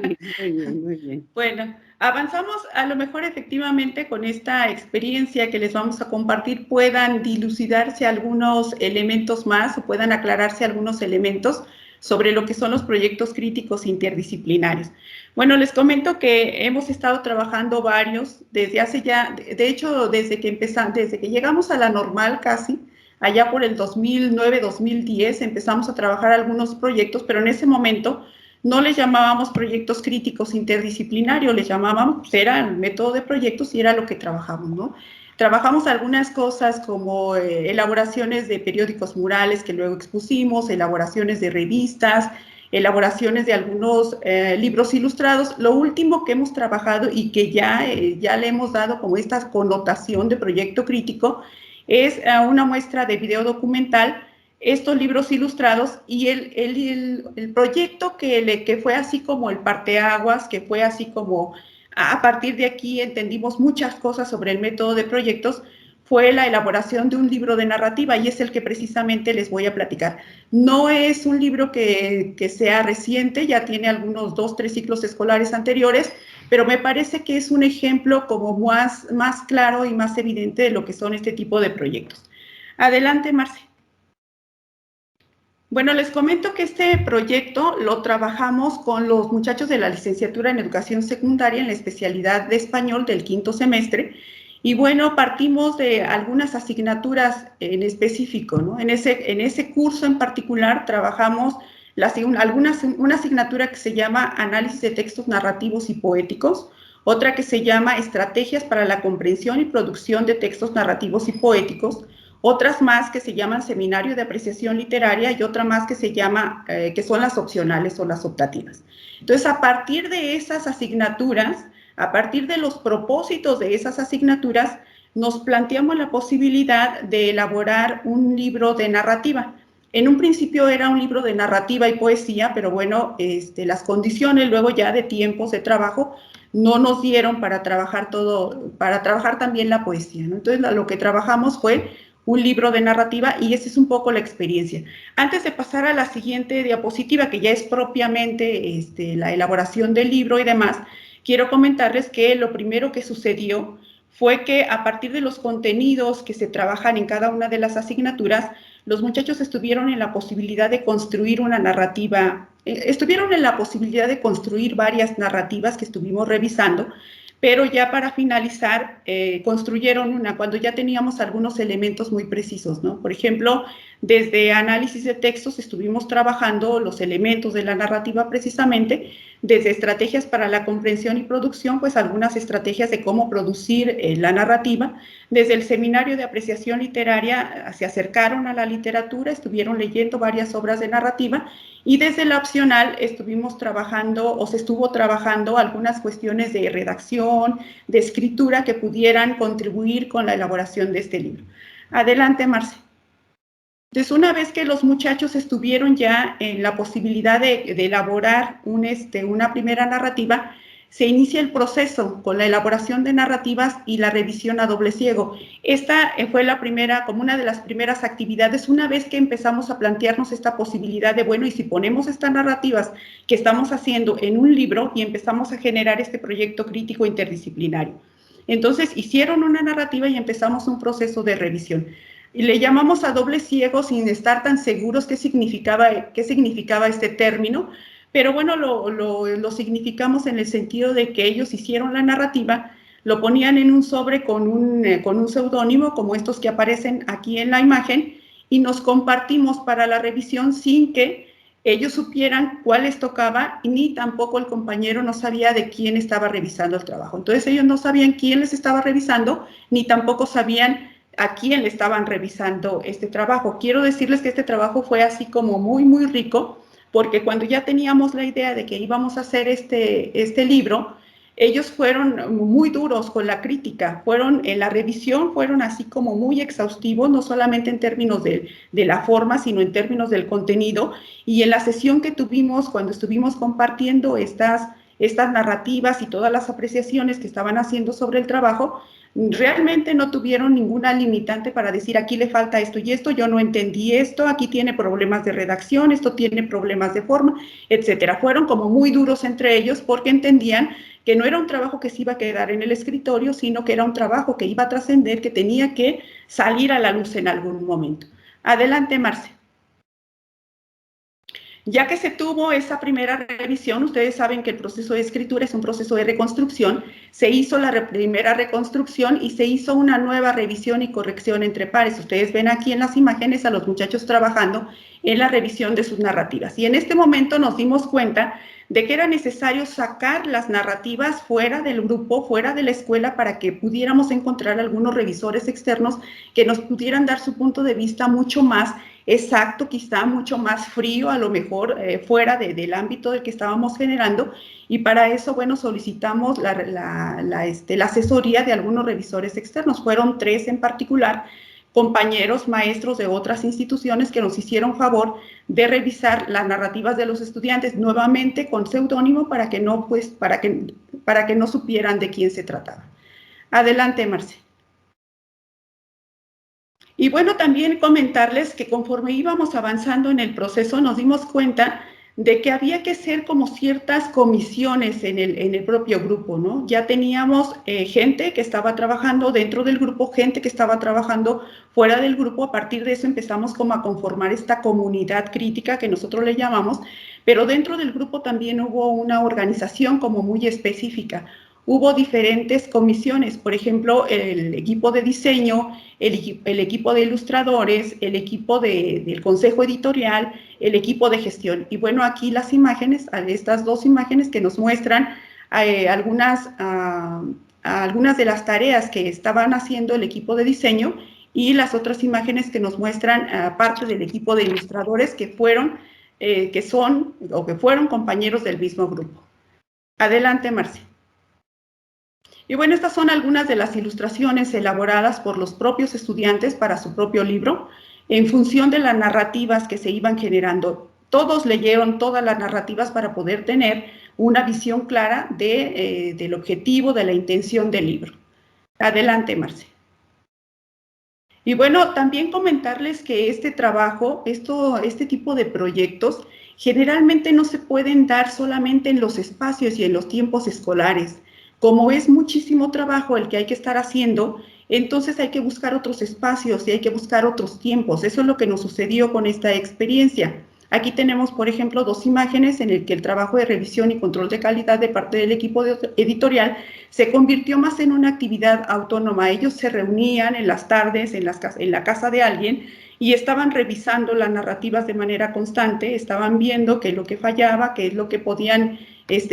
Muy bien, muy bien. Bueno, avanzamos, a lo mejor efectivamente con esta experiencia que les vamos a compartir puedan dilucidarse algunos elementos más o puedan aclararse algunos elementos sobre lo que son los proyectos críticos interdisciplinarios. Bueno, les comento que hemos estado trabajando varios desde hace ya, de hecho, desde que llegamos a la normal casi, allá por el 2009-2010 empezamos a trabajar algunos proyectos, pero en ese momento no les llamábamos proyectos críticos interdisciplinarios, les llamábamos, pues era el método de proyectos y era lo que trabajamos, ¿no? Trabajamos algunas cosas como elaboraciones de periódicos murales que luego expusimos, elaboraciones de revistas, elaboraciones de algunos libros ilustrados. Lo último que hemos trabajado y que ya le hemos dado como esta connotación de proyecto crítico es una muestra de video documental, estos libros ilustrados y el proyecto que fue así como el parteaguas, que fue así como a partir de aquí entendimos muchas cosas sobre el método de proyectos, fue la elaboración de un libro de narrativa y es el que precisamente les voy a platicar. No es un libro que sea reciente, ya tiene algunos 2, 3 ciclos escolares anteriores, pero me parece que es un ejemplo como más claro y más evidente de lo que son este tipo de proyectos. Adelante, Marce. Bueno, les comento que este proyecto lo trabajamos con los muchachos de la licenciatura en educación secundaria en la especialidad de español del 5º semestre. Y bueno, partimos de algunas asignaturas en específico, ¿no? En ese curso en particular trabajamos una asignatura que se llama Análisis de textos narrativos y poéticos, otra que se llama Estrategias para la comprensión y producción de textos narrativos y poéticos, otras más que se llaman Seminario de Apreciación Literaria y otra más que se llama, que son las opcionales o las optativas. Entonces, a partir de esas asignaturas, a partir de los propósitos de esas asignaturas, nos planteamos la posibilidad de elaborar un libro de narrativa. En un principio era un libro de narrativa y poesía, pero bueno, las condiciones luego ya de tiempos de trabajo no nos dieron para trabajar también la poesía, ¿no? Entonces, lo que trabajamos fue un libro de narrativa y esa es un poco la experiencia. Antes de pasar a la siguiente diapositiva, que ya es propiamente la elaboración del libro y demás, quiero comentarles que lo primero que sucedió fue que a partir de los contenidos que se trabajan en cada una de las asignaturas, los muchachos estuvieron en la posibilidad de construir una narrativa, estuvieron en la posibilidad de construir varias narrativas que estuvimos revisando, pero ya para finalizar, construyeron una cuando ya teníamos algunos elementos muy precisos, ¿no? Por ejemplo, desde análisis de textos estuvimos trabajando los elementos de la narrativa precisamente, desde estrategias para la comprensión y producción, pues algunas estrategias de cómo producir la narrativa. Desde el Seminario de Apreciación Literaria se acercaron a la literatura, estuvieron leyendo varias obras de narrativa y desde la opcional estuvimos trabajando o se estuvo trabajando algunas cuestiones de redacción, de escritura que pudieran contribuir con la elaboración de este libro. Adelante, Marce. Entonces, una vez que los muchachos estuvieron ya en la posibilidad de elaborar una primera narrativa, se inicia el proceso con la elaboración de narrativas y la revisión a doble ciego. Esta fue la primera, como una de las primeras actividades, una vez que empezamos a plantearnos esta posibilidad de, bueno, y si ponemos estas narrativas que estamos haciendo en un libro y empezamos a generar este proyecto crítico interdisciplinario. Entonces, hicieron una narrativa y empezamos un proceso de revisión. Y le llamamos a doble ciego sin estar tan seguros qué significaba este término, pero bueno, lo significamos en el sentido de que ellos hicieron la narrativa, lo ponían en un sobre con un seudónimo, como estos que aparecen aquí en la imagen, y nos compartimos para la revisión sin que ellos supieran cuál les tocaba, y ni tampoco el compañero no sabía de quién estaba revisando el trabajo. Entonces ellos no sabían quién les estaba revisando, ni tampoco sabían a quién le estaban revisando este trabajo. Quiero decirles que este trabajo fue así como muy, muy rico, porque cuando ya teníamos la idea de que íbamos a hacer este libro, ellos fueron muy duros con la crítica, en la revisión fueron así como muy exhaustivos, no solamente en términos de la forma, sino en términos del contenido, y en la sesión que tuvimos cuando estuvimos compartiendo estas narrativas y todas las apreciaciones que estaban haciendo sobre el trabajo, realmente no tuvieron ninguna limitante para decir aquí le falta esto y esto, yo no entendí esto, aquí tiene problemas de redacción, esto tiene problemas de forma, etcétera. Fueron como muy duros entre ellos porque entendían que no era un trabajo que se iba a quedar en el escritorio, sino que era un trabajo que iba a trascender, que tenía que salir a la luz en algún momento. Adelante, Marce. Ya que se tuvo esa primera revisión, ustedes saben que el proceso de escritura es un proceso de reconstrucción, se hizo la primera reconstrucción y se hizo una nueva revisión y corrección entre pares. Ustedes ven aquí en las imágenes a los muchachos trabajando en la revisión de sus narrativas. Y en este momento nos dimos cuenta de que era necesario sacar las narrativas fuera del grupo, fuera de la escuela, para que pudiéramos encontrar algunos revisores externos que nos pudieran dar su punto de vista mucho más exacto, quizá mucho más frío, a lo mejor fuera del ámbito del que estábamos generando, y para eso, bueno, solicitamos la asesoría de algunos revisores externos. Fueron 3 en particular, compañeros, maestros de otras instituciones que nos hicieron favor de revisar las narrativas de los estudiantes, nuevamente con seudónimo para que no supieran de quién se trataba. Adelante, Marce. Y bueno, también comentarles que conforme íbamos avanzando en el proceso nos dimos cuenta de que había que hacer como ciertas comisiones en el propio grupo, ¿no? Ya teníamos gente que estaba trabajando dentro del grupo, gente que estaba trabajando fuera del grupo. A partir de eso empezamos como a conformar esta comunidad crítica que nosotros le llamamos, pero dentro del grupo también hubo una organización como muy específica. Hubo diferentes comisiones, por ejemplo, el equipo de diseño, el equipo de ilustradores, el equipo del consejo editorial, el equipo de gestión. Y bueno, aquí las imágenes, estas 2 imágenes que nos muestran algunas de las tareas que estaban haciendo el equipo de diseño, y las otras imágenes que nos muestran parte del equipo de ilustradores que fueron compañeros del mismo grupo. Adelante, Marcia. Y bueno, estas son algunas de las ilustraciones elaboradas por los propios estudiantes para su propio libro, en función de las narrativas que se iban generando. Todos leyeron todas las narrativas para poder tener una visión clara del objetivo, de la intención del libro. Adelante, Marce. Y bueno, también comentarles que este trabajo, este tipo de proyectos, generalmente no se pueden dar solamente en los espacios y en los tiempos escolares. Como es muchísimo trabajo el que hay que estar haciendo, entonces hay que buscar otros espacios y hay que buscar otros tiempos. Eso es lo que nos sucedió con esta experiencia. Aquí tenemos, por ejemplo, 2 imágenes en el que el trabajo de revisión y control de calidad de parte del equipo editorial se convirtió más en una actividad autónoma. Ellos se reunían en las tardes en la casa de alguien y estaban revisando las narrativas de manera constante, estaban viendo qué es lo que fallaba, qué es lo que podían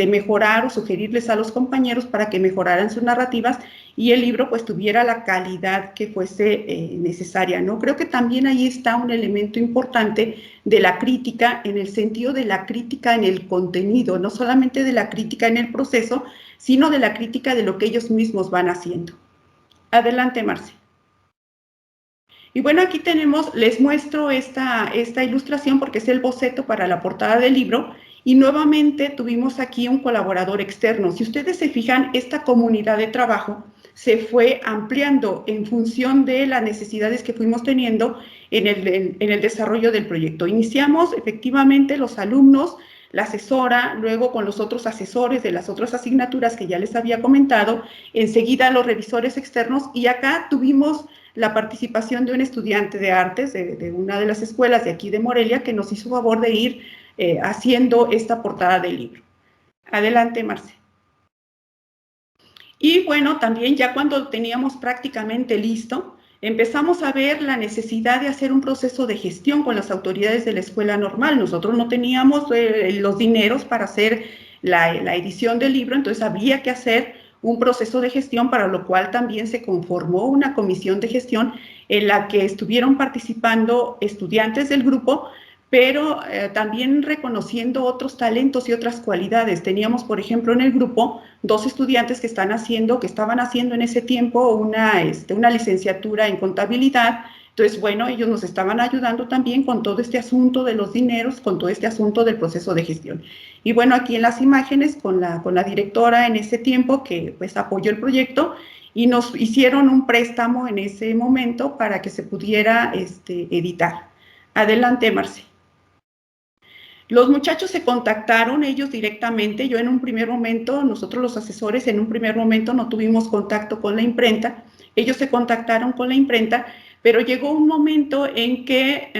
mejorar o sugerirles a los compañeros para que mejoraran sus narrativas y el libro pues tuviera la calidad que fuese necesaria, ¿no? Creo que también ahí está un elemento importante de la crítica, en el sentido de la crítica en el contenido, no solamente de la crítica en el proceso, sino de la crítica de lo que ellos mismos van haciendo. Adelante, Marcia. Y bueno, aquí les muestro esta ilustración porque es el boceto para la portada del libro, y nuevamente tuvimos aquí un colaborador externo. Si ustedes se fijan, esta comunidad de trabajo se fue ampliando en función de las necesidades que fuimos teniendo en el desarrollo del proyecto. Iniciamos efectivamente los alumnos, la asesora, luego con los otros asesores de las otras asignaturas que ya les había comentado, enseguida los revisores externos, y acá tuvimos la participación de un estudiante de artes de una de las escuelas de aquí de Morelia que nos hizo favor de ir haciendo esta portada del libro. Adelante, Marce. Y bueno, también ya cuando teníamos prácticamente listo, empezamos a ver la necesidad de hacer un proceso de gestión con las autoridades de la escuela normal. Nosotros no teníamos los dineros para hacer la edición del libro, entonces había que hacer un proceso de gestión, para lo cual también se conformó una comisión de gestión en la que estuvieron participando estudiantes del grupo, pero también reconociendo otros talentos y otras cualidades. Teníamos, por ejemplo, en el grupo 2 estudiantes que estaban haciendo en ese tiempo una licenciatura en contabilidad. Entonces, bueno, ellos nos estaban ayudando también con todo este asunto de los dineros, con todo este asunto del proceso de gestión. Y bueno, aquí en las imágenes con la directora en ese tiempo que pues apoyó el proyecto, y nos hicieron un préstamo en ese momento para que se pudiera editar. Adelante, Marce. Los muchachos se contactaron ellos directamente. Yo en un primer momento, nosotros los asesores en un primer momento no tuvimos contacto con la imprenta. Ellos se contactaron con la imprenta, pero llegó un momento en que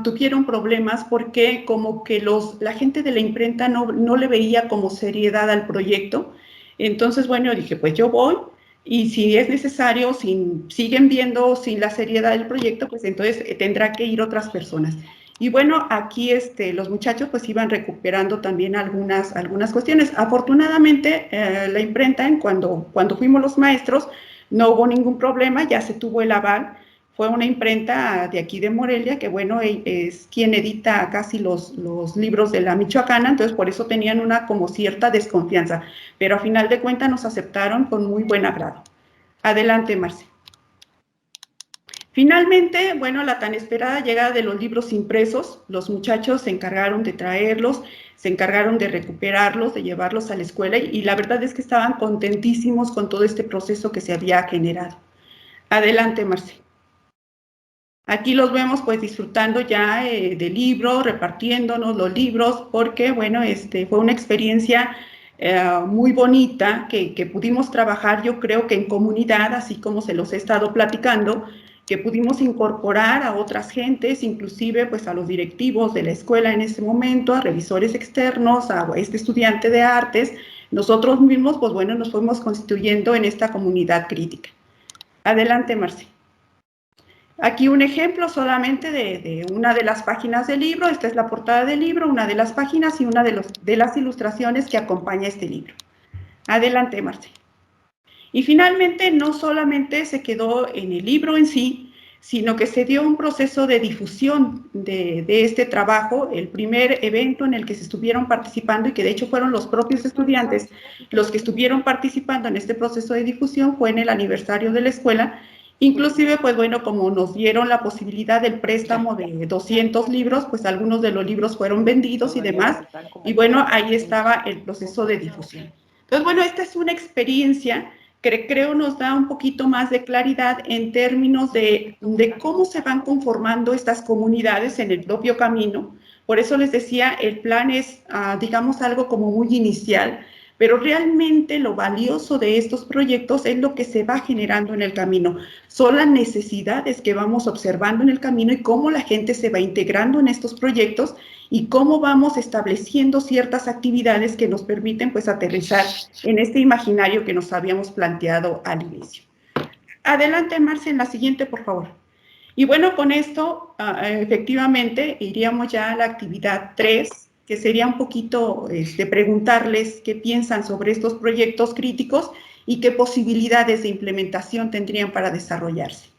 tuvieron problemas porque como que la gente de la imprenta no le veía como seriedad al proyecto. Entonces, bueno, dije, pues yo voy, y si es necesario, si siguen viendo sin la seriedad del proyecto, pues entonces tendrá que ir otras personas. Y bueno, aquí los muchachos pues iban recuperando también algunas cuestiones. Afortunadamente, la imprenta, cuando fuimos los maestros, no hubo ningún problema, ya se tuvo el aval. Fue una imprenta de aquí de Morelia, que bueno, es quien edita casi los libros de la Michoacana, entonces por eso tenían como cierta desconfianza. Pero a final de cuentas nos aceptaron con muy buen agrado. Adelante, Marce. Finalmente, bueno, la tan esperada llegada de los libros impresos. Los muchachos se encargaron de traerlos, se encargaron de recuperarlos, de llevarlos a la escuela, y la verdad es que estaban contentísimos con todo este proceso que se había generado. Adelante, Marce. Aquí los vemos pues disfrutando ya del libro, repartiéndonos los libros, porque bueno, fue una experiencia muy bonita que pudimos trabajar, yo creo que en comunidad, así como se los he estado platicando, que pudimos incorporar a otras gentes, inclusive pues a los directivos de la escuela en ese momento, a revisores externos, a este estudiante de artes. Nosotros mismos pues bueno, nos fuimos constituyendo en esta comunidad crítica. Adelante, Marce. Aquí un ejemplo solamente de una de las páginas del libro. Esta es la portada del libro, una de las páginas y una de las ilustraciones que acompaña este libro. Adelante, Marce. Y finalmente, no solamente se quedó en el libro en sí, sino que se dio un proceso de difusión de este trabajo. El primer evento en el que se estuvieron participando, y que de hecho fueron los propios estudiantes los que estuvieron participando en este proceso de difusión, fue en el aniversario de la escuela. Inclusive, pues bueno, como nos dieron la posibilidad del préstamo de 200 libros, pues algunos de los libros fueron vendidos y demás, y bueno, ahí estaba el proceso de difusión. Entonces, bueno, esta es una experiencia que creo nos da un poquito más de claridad en términos de cómo se van conformando estas comunidades en el propio camino. Por eso les decía, el plan es, digamos, algo como muy inicial, pero realmente lo valioso de estos proyectos es lo que se va generando en el camino. Son las necesidades que vamos observando en el camino y cómo la gente se va integrando en estos proyectos y cómo vamos estableciendo ciertas actividades que nos permiten pues aterrizar en este imaginario que nos habíamos planteado al inicio. Adelante, Marce, en la siguiente, por favor. Y bueno, con esto, efectivamente, iríamos ya a la actividad 3, que sería un poquito preguntarles qué piensan sobre estos proyectos críticos y qué posibilidades de implementación tendrían para desarrollarse.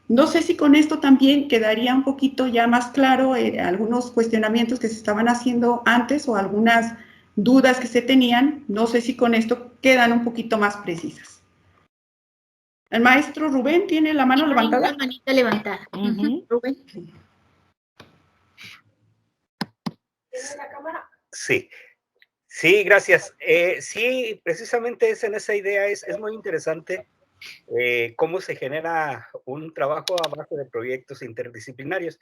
No sé si con esto también quedaría un poquito ya más claro algunos cuestionamientos que se estaban haciendo antes o algunas dudas que se tenían. No sé si con esto quedan un poquito más precisas. El maestro Rubén tiene la mano levantada. La manita levantada. Rubén. Sí. Sí, gracias. Sí, precisamente en esa idea es muy interesante cómo se genera un trabajo a base de proyectos interdisciplinarios,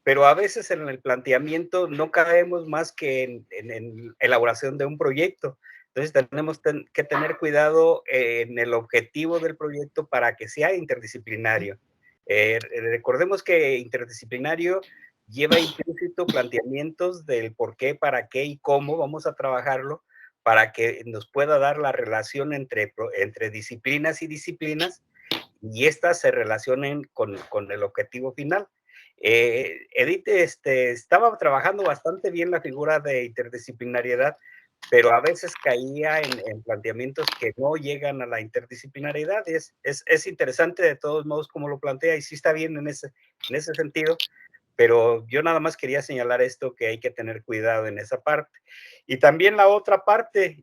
pero a veces en el planteamiento no caemos más que en elaboración de un proyecto. Entonces tenemos que tener cuidado en el objetivo del proyecto para que sea interdisciplinario. Recordemos que interdisciplinario lleva implícito planteamientos del por qué, para qué y cómo vamos a trabajarlo para que nos pueda dar la relación entre disciplinas y disciplinas y estas se relacionen con el objetivo final. Edith estaba trabajando bastante bien la figura de interdisciplinariedad, pero a veces caía en planteamientos que no llegan a la interdisciplinariedad. Es interesante de todos modos cómo lo plantea y sí está bien en ese sentido, pero yo nada más quería señalar esto, que hay que tener cuidado en esa parte. Y también la otra parte,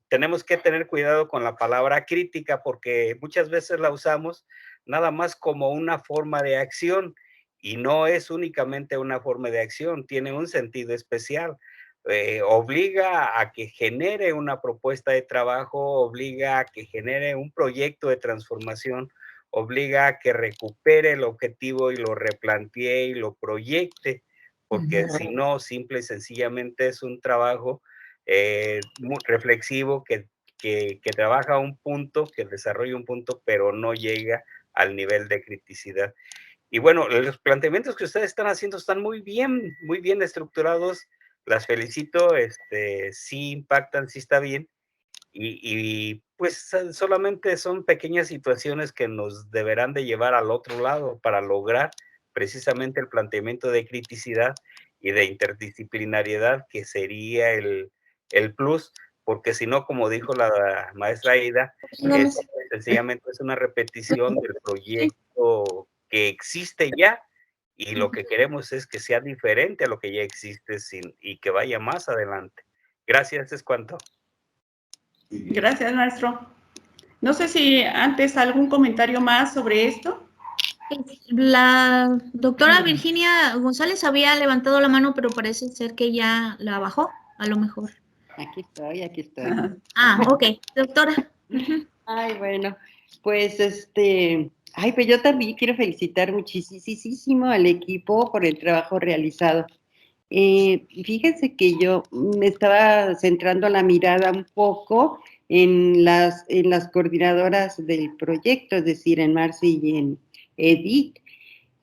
tenemos que tener cuidado con la palabra crítica, porque muchas veces la usamos nada más como una forma de acción, y no es únicamente una forma de acción, tiene un sentido especial. Obliga a que genere una propuesta de trabajo, obliga a que genere un proyecto de transformación, obliga a que recupere el objetivo y lo replantee y lo proyecte, porque si no, simple y sencillamente es un trabajo muy reflexivo que trabaja un punto, que desarrolla un punto, pero no llega al nivel de criticidad. Y bueno, los planteamientos que ustedes están haciendo están muy bien estructurados. Las felicito, sí impactan, sí está bien. Pues solamente son pequeñas situaciones que nos deberán de llevar al otro lado para lograr precisamente el planteamiento de criticidad y de interdisciplinariedad, que sería el plus, porque si no, como dijo la maestra Aida, sencillamente es una repetición del proyecto que existe ya, y lo que queremos es que sea diferente a lo que ya existe y que vaya más adelante. Gracias, es cuanto. Gracias, maestro. No sé si antes algún comentario más sobre esto. La doctora Virginia González había levantado la mano, pero parece ser que ya la bajó, a lo mejor. Aquí estoy. Ajá. Ok, doctora. Ay, bueno, pues pues yo también quiero felicitar muchísimo al equipo por el trabajo realizado. Fíjense que yo me estaba centrando la mirada un poco en las coordinadoras del proyecto, es decir, en Marci y en Edith,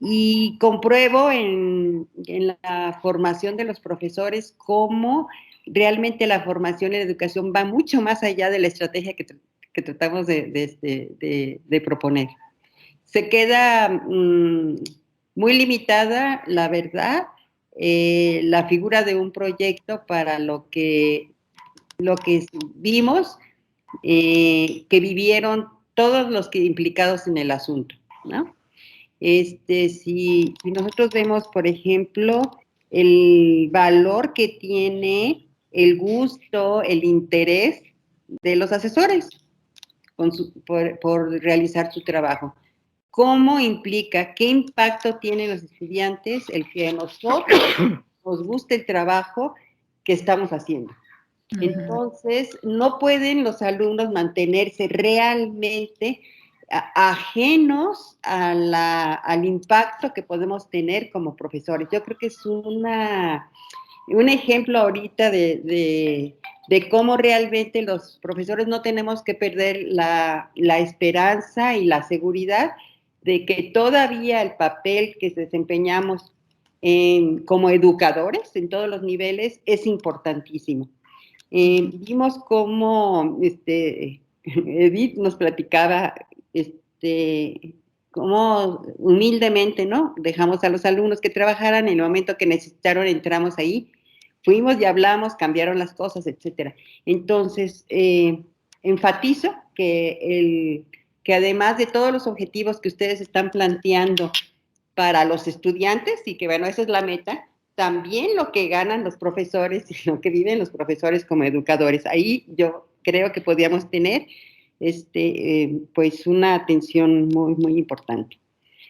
y compruebo en la formación de los profesores cómo realmente la formación en educación va mucho más allá de la estrategia que tratamos de proponer. Se queda muy limitada, la verdad, la figura de un proyecto para lo que vimos, que vivieron todos los implicados en el asunto, ¿no? Si nosotros vemos, por ejemplo, el valor que tiene el gusto, el interés de los asesores por realizar su trabajo. ¿Cómo implica, qué impacto tienen los estudiantes el que a nosotros nos guste el trabajo que estamos haciendo? Entonces, no pueden los alumnos mantenerse realmente ajenos al impacto que podemos tener como profesores. Yo creo que es un ejemplo ahorita de cómo realmente los profesores no tenemos que perder la esperanza y la seguridad de que todavía el papel que desempeñamos como educadores en todos los niveles es importantísimo. Vimos cómo Edith nos platicaba cómo humildemente, ¿no? Dejamos a los alumnos que trabajaran, en el momento que necesitaron entramos ahí, fuimos y hablamos, cambiaron las cosas, etcétera. Entonces, enfatizo que además de todos los objetivos que ustedes están planteando para los estudiantes, y que bueno, esa es la meta, también lo que ganan los profesores y lo que viven los profesores como educadores. Ahí yo creo que podríamos tener pues una atención muy importante.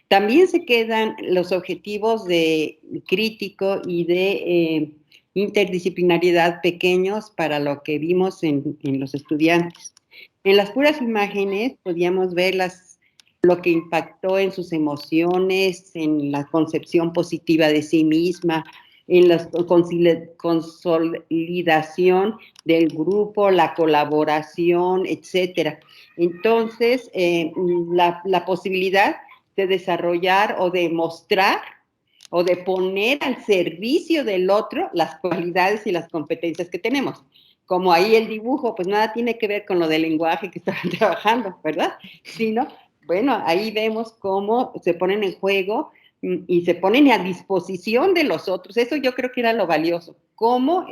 También se quedan los objetivos de crítico y de interdisciplinariedad pequeños para lo que vimos en los estudiantes. En las puras imágenes podíamos ver lo que impactó en sus emociones, en la concepción positiva de sí misma, en la consolidación del grupo, la colaboración, etcétera. Entonces, la posibilidad de desarrollar o de mostrar o de poner al servicio del otro las cualidades y las competencias que tenemos. Como ahí el dibujo, pues nada tiene que ver con lo del lenguaje que estaban trabajando, ¿verdad? Sino bueno, ahí vemos cómo se ponen en juego y se ponen a disposición de los otros. Eso yo creo que era lo valioso. Cómo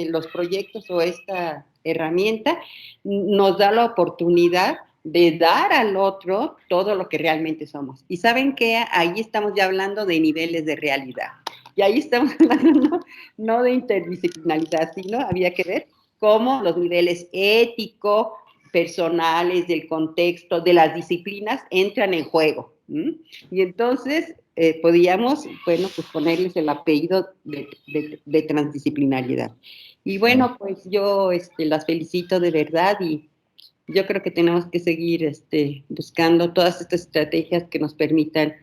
los proyectos o esta herramienta nos da la oportunidad de dar al otro todo lo que realmente somos. Y saben que ahí estamos ya hablando de niveles de realidad. Y ahí estamos hablando no de interdisciplinaridad, sino había que ver cómo los niveles ético, personales, del contexto, de las disciplinas, entran en juego. Y entonces podíamos, bueno, pues ponerles el apellido de transdisciplinaridad. Y bueno, pues yo las felicito de verdad y yo creo que tenemos que seguir buscando todas estas estrategias que nos permitan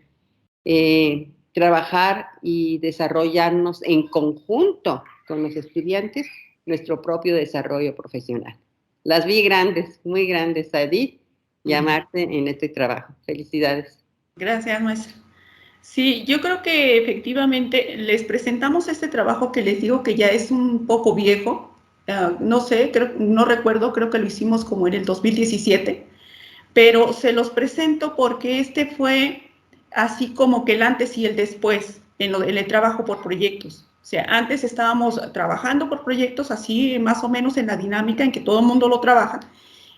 trabajar y desarrollarnos en conjunto con los estudiantes nuestro propio desarrollo profesional. Las vi grandes, muy grandes, Adit y a Marte en este trabajo. Felicidades. Gracias, maestra. Sí, yo creo que efectivamente les presentamos este trabajo que les digo que ya es un poco viejo. No sé, no recuerdo, creo que lo hicimos como en el 2017, pero se los presento porque este fue así como que el antes y el después en el trabajo por proyectos. O sea, antes estábamos trabajando por proyectos así más o menos en la dinámica en que todo el mundo lo trabaja,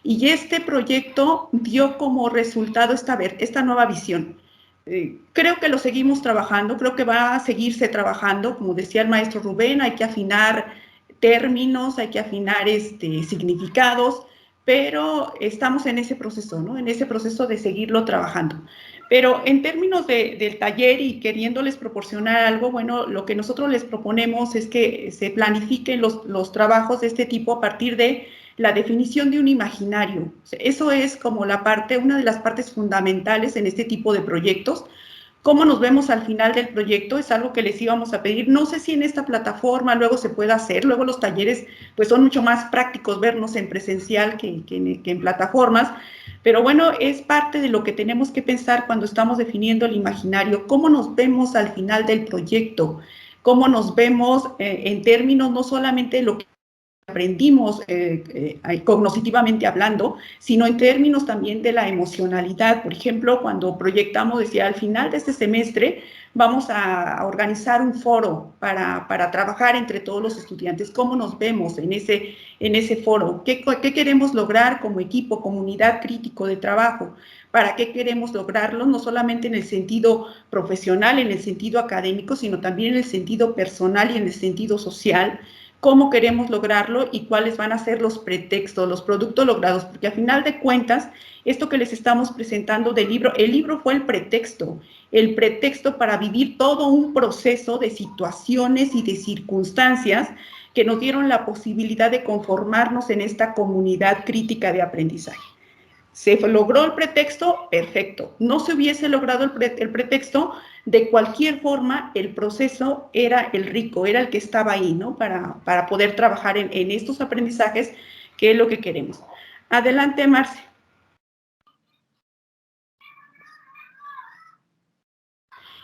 y este proyecto dio como resultado esta nueva visión. Creo que lo seguimos trabajando, creo que va a seguirse trabajando, como decía el maestro Rubén, hay que afinar términos, hay que afinar significados, pero estamos en ese proceso, ¿no? En ese proceso de seguirlo trabajando. Pero en términos del taller y queriéndoles proporcionar algo, bueno, lo que nosotros les proponemos es que se planifiquen los trabajos de este tipo a partir de la definición de un imaginario. Eso es como una de las partes fundamentales en este tipo de proyectos. ¿Cómo nos vemos al final del proyecto? Es algo que les íbamos a pedir. No sé si en esta plataforma luego se pueda hacer. Luego los talleres pues son mucho más prácticos vernos en presencial que en plataformas. Pero bueno, es parte de lo que tenemos que pensar cuando estamos definiendo el imaginario. ¿Cómo nos vemos al final del proyecto? ¿Cómo nos vemos en términos no solamente de lo que aprendimos cognitivamente hablando, sino en términos también de la emocionalidad? Por ejemplo, cuando proyectamos, decía, al final de este semestre vamos a organizar un foro para trabajar entre todos los estudiantes. ¿Cómo nos vemos en ese foro? ¿Qué queremos lograr como equipo, comunidad crítico de trabajo? ¿Para qué queremos lograrlo? No solamente en el sentido profesional, en el sentido académico, sino también en el sentido personal y en el sentido social. ¿Cómo queremos lograrlo y cuáles van a ser los pretextos, los productos logrados? Porque a final de cuentas, esto que les estamos presentando del libro, el libro fue el pretexto para vivir todo un proceso de situaciones y de circunstancias que nos dieron la posibilidad de conformarnos en esta comunidad crítica de aprendizaje. ¿Se logró el pretexto? Perfecto. No se hubiese logrado el pretexto, de cualquier forma, el proceso era el rico, era el que estaba ahí, ¿no? Para poder trabajar en estos aprendizajes, que es lo que queremos. Adelante, Marce.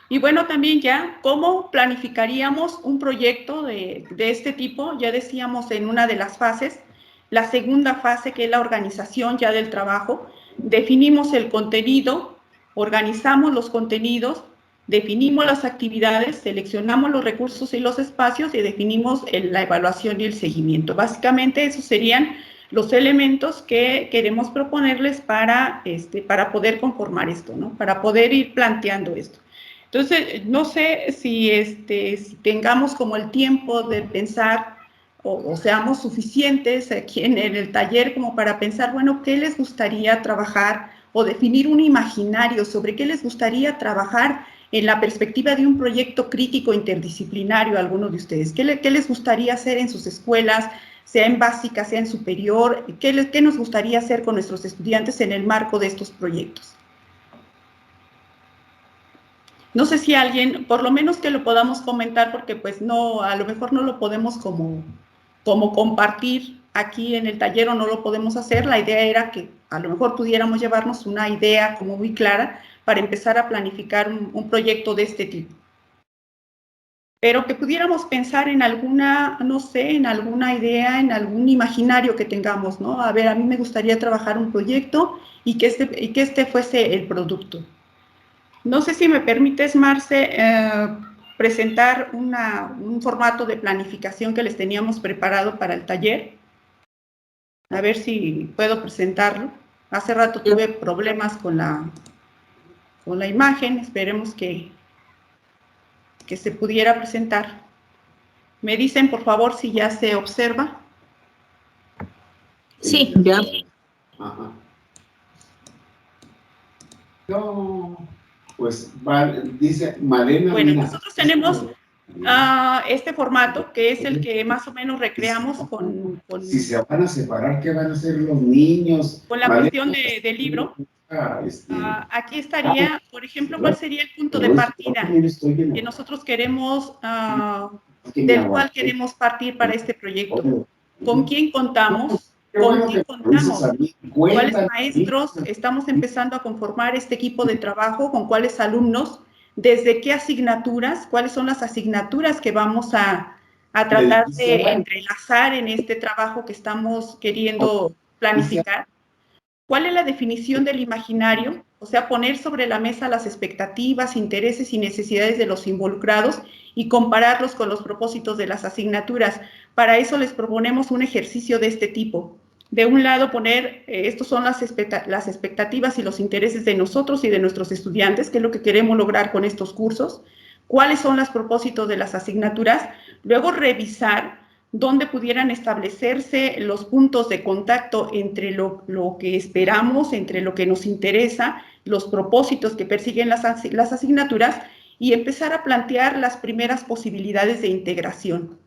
Y bueno, también ya, ¿cómo planificaríamos un proyecto de este tipo? Ya decíamos en una de las fases, la segunda fase, que es la organización ya del trabajo. Definimos el contenido, organizamos los contenidos, definimos las actividades, seleccionamos los recursos y los espacios y definimos la evaluación y el seguimiento. Básicamente, esos serían los elementos que queremos proponerles para poder conformar esto, ¿no? Para poder ir planteando esto. Entonces, no sé si tengamos como el tiempo de pensar o seamos suficientes aquí en el taller como para pensar, bueno, ¿qué les gustaría trabajar? O definir un imaginario sobre qué les gustaría trabajar en la perspectiva de un proyecto crítico interdisciplinario a algunos de ustedes. ¿Qué les gustaría hacer en sus escuelas, sea en básica, sea en superior? ¿Qué nos gustaría hacer con nuestros estudiantes en el marco de estos proyectos? No sé si alguien, por lo menos que lo podamos comentar, porque pues no, a lo mejor no lo podemos como compartir aquí en el taller o no lo podemos hacer. La idea era que a lo mejor pudiéramos llevarnos una idea como muy clara para empezar a planificar un proyecto de este tipo. pero que pudiéramos pensar en alguna, no sé, en alguna idea, en algún imaginario que tengamos, ¿no? A ver, a mí me gustaría trabajar un proyecto y que este fuese el producto. No sé si me permites, Marce, presentar un formato de planificación que les teníamos preparado para el taller. A ver si puedo presentarlo. Hace rato tuve problemas con la imagen, esperemos que se pudiera presentar. ¿Me dicen, por favor, si ya se observa? Sí. Ya. Ajá. No, pues dice Malena. Bueno, mira, nosotros tenemos este formato, que es el que más o menos recreamos con si se van a separar, ¿qué van a hacer los niños? con la Malena, cuestión del libro. Aquí estaría, por ejemplo, ¿cuál sería el punto de pero partida que nosotros queremos, del cual queremos partir para este proyecto? ¿Con quién contamos? ¿Con quién contamos? ¿Cuáles maestros estamos empezando a conformar este equipo de trabajo? ¿Con cuáles alumnos? ¿Desde qué asignaturas? ¿Cuáles son las asignaturas que vamos a tratar de entrelazar en este trabajo que estamos queriendo planificar? ¿Cuál es la definición del imaginario? O sea, poner sobre la mesa las expectativas, intereses y necesidades de los involucrados y compararlos con los propósitos de las asignaturas. Para eso les proponemos un ejercicio de este tipo. De un lado, poner, estos son las expectativas y los intereses de nosotros y de nuestros estudiantes, que es lo que queremos lograr con estos cursos. ¿Cuáles son los propósitos de las asignaturas? Luego, revisar dónde pudieran establecerse los puntos de contacto entre lo que esperamos, entre lo que nos interesa, los propósitos que persiguen las asignaturas y empezar a plantear las primeras posibilidades de integración.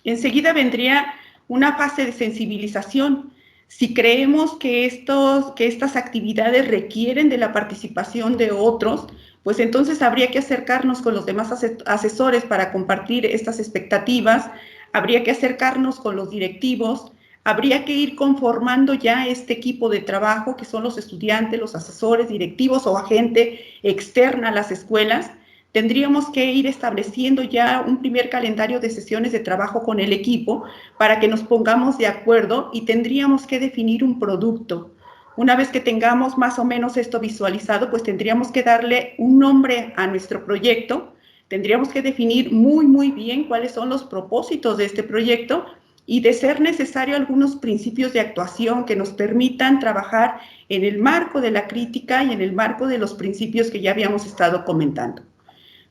Enseguida vendría una fase de sensibilización. Si creemos que estas actividades requieren de la participación de otros, pues entonces habría que acercarnos con los demás asesores para compartir estas expectativas, habría que acercarnos con los directivos, habría que ir conformando ya este equipo de trabajo que son los estudiantes, los asesores, directivos o gente externa a las escuelas. Tendríamos que ir estableciendo ya un primer calendario de sesiones de trabajo con el equipo para que nos pongamos de acuerdo y tendríamos que definir un producto. Una vez que tengamos más o menos esto visualizado, pues tendríamos que darle un nombre a nuestro proyecto, tendríamos que definir muy bien cuáles son los propósitos de este proyecto y, de ser necesario, algunos principios de actuación que nos permitan trabajar en el marco de la crítica y en el marco de los principios que ya habíamos estado comentando.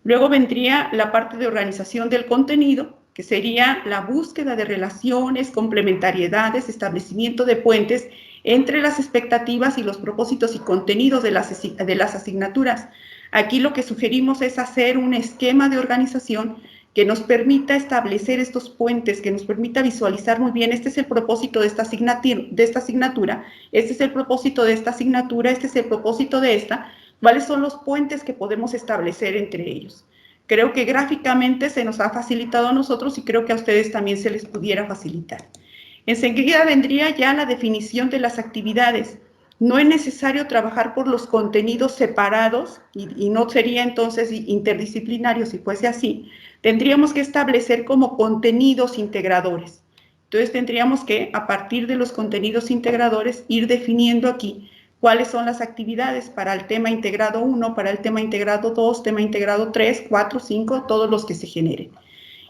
Luego vendría la parte de organización del contenido, que sería la búsqueda de relaciones, complementariedades, establecimiento de puentes entre las expectativas y los propósitos y contenidos de las asignaturas. Aquí lo que sugerimos es hacer un esquema de organización que nos permita establecer estos puentes, que nos permita visualizar muy bien, este es el propósito de esta asignatura, este es el propósito de esta asignatura, este es el propósito de esta, ¿cuáles son los puentes que podemos establecer entre ellos? Creo que gráficamente se nos ha facilitado a nosotros y creo que a ustedes también se les pudiera facilitar. Enseguida vendría ya la definición de las actividades. No es necesario trabajar por los contenidos separados y no sería entonces interdisciplinario si fuese así. Tendríamos que establecer como contenidos integradores. Entonces tendríamos que, a partir de los contenidos integradores, ir definiendo aquí cuáles son las actividades para el tema integrado 1, para el tema integrado 2, tema integrado 3, 4, 5, todos los que se generen.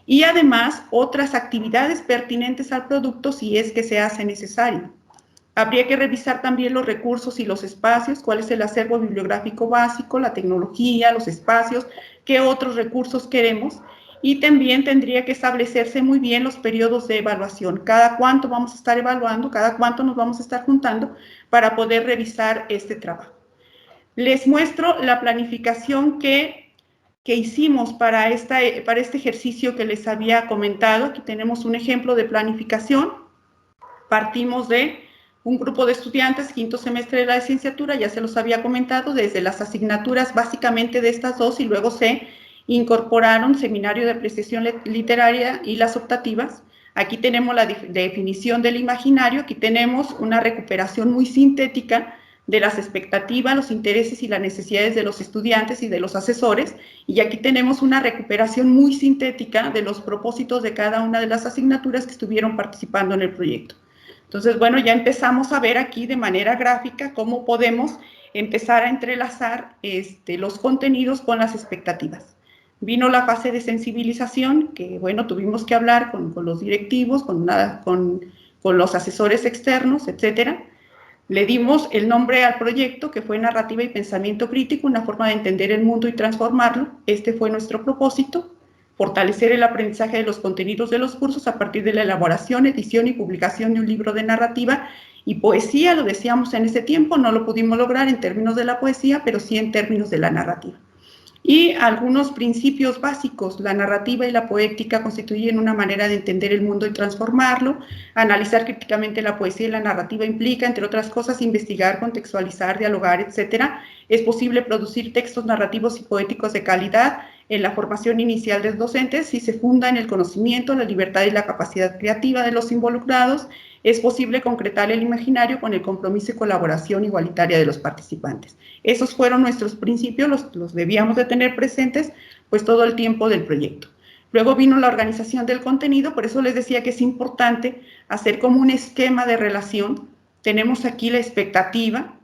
Y además, otras actividades pertinentes al producto si es que se hace necesario. Habría que revisar también los recursos y los espacios, cuál es el acervo bibliográfico básico, la tecnología, los espacios, qué otros recursos queremos. Y también tendría que establecerse muy bien los periodos de evaluación. Cada cuánto vamos a estar evaluando, cada cuánto nos vamos a estar juntando para poder revisar este trabajo. Les muestro la planificación que hicimos para este ejercicio que les había comentado. Aquí tenemos un ejemplo de planificación. Partimos de un grupo de estudiantes, quinto semestre de la licenciatura, ya se los había comentado, desde las asignaturas básicamente de estas dos y luego se incorporaron seminario de apreciación literaria y las optativas. Aquí tenemos la definición del imaginario, aquí tenemos una recuperación muy sintética de las expectativas, los intereses y las necesidades de los estudiantes y de los asesores, y aquí tenemos una recuperación muy sintética de los propósitos de cada una de las asignaturas que estuvieron participando en el proyecto. Entonces, bueno, ya empezamos a ver aquí de manera gráfica cómo podemos empezar a entrelazar los contenidos con las expectativas. Vino la fase de sensibilización, que bueno, tuvimos que hablar con los directivos, con los asesores externos, etcétera. Le dimos el nombre al proyecto, que fue Narrativa y Pensamiento Crítico, una forma de entender el mundo y transformarlo. Este fue nuestro propósito, fortalecer el aprendizaje de los contenidos de los cursos a partir de la elaboración, edición y publicación de un libro de narrativa y poesía. Lo decíamos en ese tiempo, no lo pudimos lograr en términos de la poesía, pero sí en términos de la narrativa. Y algunos principios básicos: la narrativa y la poética constituyen una manera de entender el mundo y transformarlo. Analizar críticamente la poesía y la narrativa implica, entre otras cosas, investigar, contextualizar, dialogar, etcétera. Es posible producir textos narrativos y poéticos de calidad en la formación inicial de los docentes si se funda en el conocimiento, la libertad y la capacidad creativa de los involucrados. Es posible concretar el imaginario con el compromiso y colaboración igualitaria de los participantes. Esos fueron nuestros principios, los debíamos de tener presentes pues todo el tiempo del proyecto. Luego vino la organización del contenido, por eso les decía que es importante hacer como un esquema de relación. Tenemos aquí la expectativa,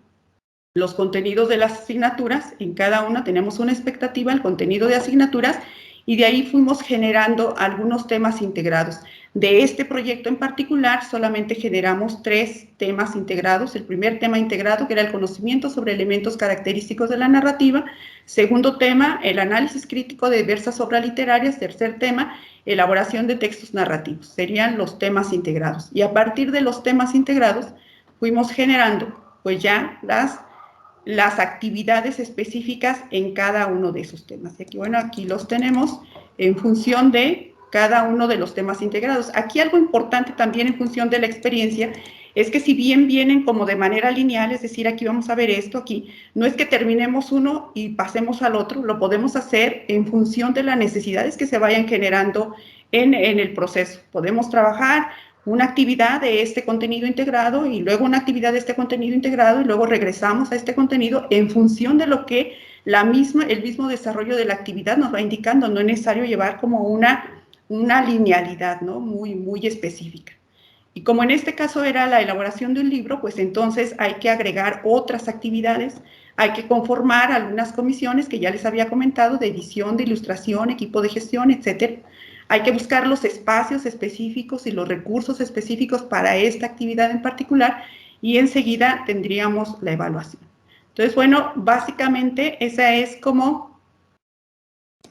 los contenidos de las asignaturas, en cada una tenemos una expectativa, el contenido de asignaturas, y de ahí fuimos generando algunos temas integrados. De este proyecto en particular, solamente generamos 3 temas integrados. El primer tema integrado, que era el conocimiento sobre elementos característicos de la narrativa. Segundo tema, el análisis crítico de diversas obras literarias. Tercer tema, elaboración de textos narrativos. Serían los temas integrados. Y a partir de los temas integrados, fuimos generando, pues ya las actividades específicas en cada uno de esos temas. Y aquí, bueno, aquí los tenemos en función de cada uno de los temas integrados. Aquí algo importante también en función de la experiencia es que si bien vienen como de manera lineal, es decir, aquí vamos a ver esto, aquí, no es que terminemos uno y pasemos al otro, lo podemos hacer en función de las necesidades que se vayan generando en el proceso. Podemos trabajar una actividad de este contenido integrado y luego una actividad de este contenido integrado y luego regresamos a este contenido en función de lo que el mismo desarrollo de la actividad nos va indicando. No es necesario llevar como una linealidad, ¿no? Muy específica. Y como en este caso era la elaboración de un libro, pues entonces hay que agregar otras actividades, hay que conformar algunas comisiones que ya les había comentado, de edición, de ilustración, equipo de gestión, etcétera. Hay que buscar los espacios específicos y los recursos específicos para esta actividad en particular y enseguida tendríamos la evaluación. Entonces, bueno, básicamente esa es como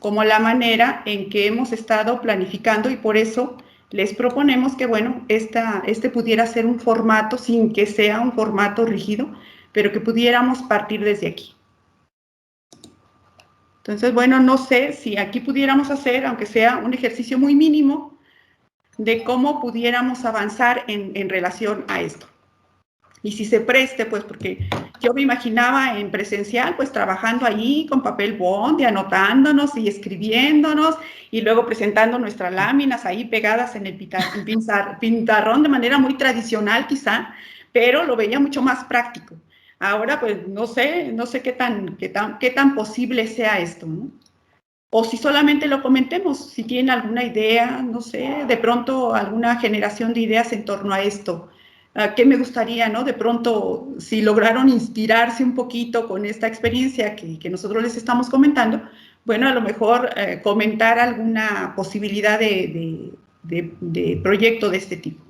la manera en que hemos estado planificando y por eso les proponemos que, bueno, este pudiera ser un formato sin que sea un formato rígido, pero que pudiéramos partir desde aquí. Entonces, bueno, no sé si aquí pudiéramos hacer, aunque sea un ejercicio muy mínimo, de cómo pudiéramos avanzar en relación a esto. Y si se preste, pues, porque yo me imaginaba en presencial, pues, trabajando allí con papel bond, y anotándonos y escribiéndonos, y luego presentando nuestras láminas ahí pegadas en el pintarrón de manera muy tradicional quizá, pero lo veía mucho más práctico. Ahora, pues, no sé qué tan posible sea esto, ¿no? O si solamente lo comentemos, si tienen alguna idea, no sé, de pronto alguna generación de ideas en torno a esto. ¿Qué me gustaría, no? De pronto, si lograron inspirarse un poquito con esta experiencia que nosotros les estamos comentando, bueno, a lo mejor comentar alguna posibilidad de proyecto de este tipo.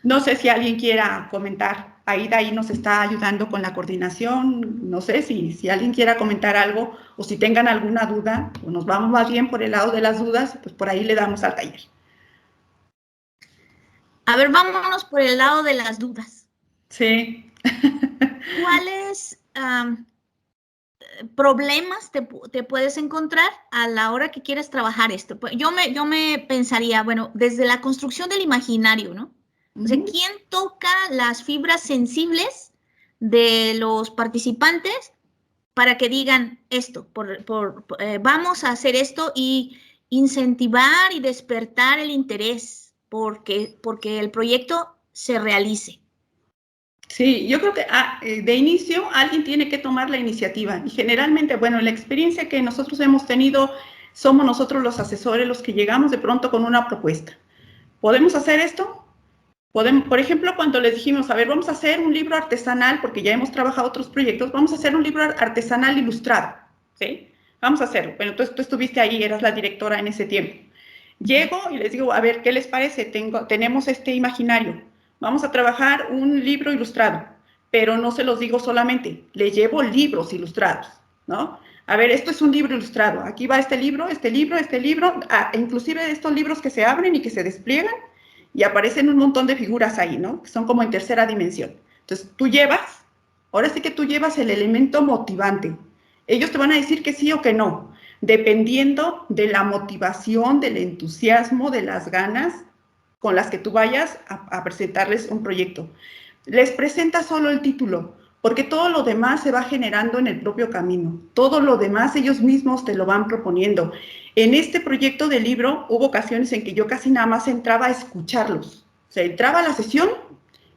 No sé si alguien quiera comentar. Aida ahí nos está ayudando con la coordinación. No sé si alguien quiera comentar algo o si tengan alguna duda, o nos vamos más bien por el lado de las dudas, pues por ahí le damos al taller. A ver, vámonos por el lado de las dudas. Sí. ¿Cuáles problemas te puedes encontrar a la hora que quieres trabajar esto? Yo me pensaría, bueno, desde la construcción del imaginario, ¿no? O sea, ¿quién toca las fibras sensibles de los participantes para que digan esto? Vamos a hacer esto y incentivar y despertar el interés, porque el proyecto se realice? Sí, yo creo que de inicio alguien tiene que tomar la iniciativa y generalmente, bueno, la experiencia que nosotros hemos tenido, somos nosotros los asesores los que llegamos de pronto con una propuesta. ¿Podemos hacer esto? Podemos, por ejemplo, cuando les dijimos, a ver, vamos a hacer un libro artesanal, porque ya hemos trabajado otros proyectos, vamos a hacer un libro artesanal ilustrado, ¿sí? Vamos a hacerlo. Bueno, tú estuviste ahí, eras la directora en ese tiempo. Llego y les digo, a ver, ¿qué les parece? Tenemos este imaginario. Vamos a trabajar un libro ilustrado, pero no se los digo solamente, les llevo libros ilustrados, ¿no? A ver, esto es un libro ilustrado. Aquí va este libro, inclusive estos libros que se abren y que se despliegan y aparecen un montón de figuras ahí, ¿no? Que son como en tercera dimensión. Entonces, ahora sí que tú llevas el elemento motivante. Ellos te van a decir que sí o que no, dependiendo de la motivación, del entusiasmo, de las ganas con las que tú vayas a presentarles un proyecto. Les presenta solo el título, porque todo lo demás se va generando en el propio camino. Todo lo demás ellos mismos te lo van proponiendo. En este proyecto de libro hubo ocasiones en que yo casi nada más entraba a escucharlos. O sea, entraba a la sesión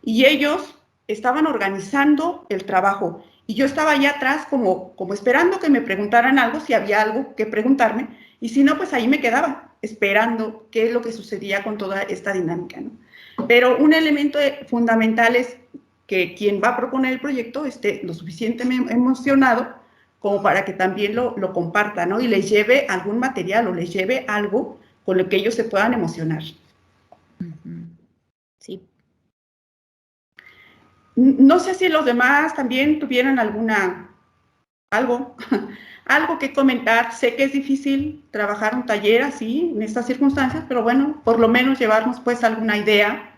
y ellos estaban organizando el trabajo. Y yo estaba allá atrás como esperando que me preguntaran algo, si había algo que preguntarme. Y si no, pues ahí me quedaba esperando qué es lo que sucedía con toda esta dinámica, ¿no? Pero un elemento fundamental es que quien va a proponer el proyecto esté lo suficientemente emocionado como para que también lo comparta, ¿no? Y les lleve algún material o les lleve algo con lo que ellos se puedan emocionar. Sí. No sé si los demás también tuvieran algo que comentar. Sé que es difícil trabajar un taller así, en estas circunstancias, pero bueno, por lo menos llevarnos pues alguna idea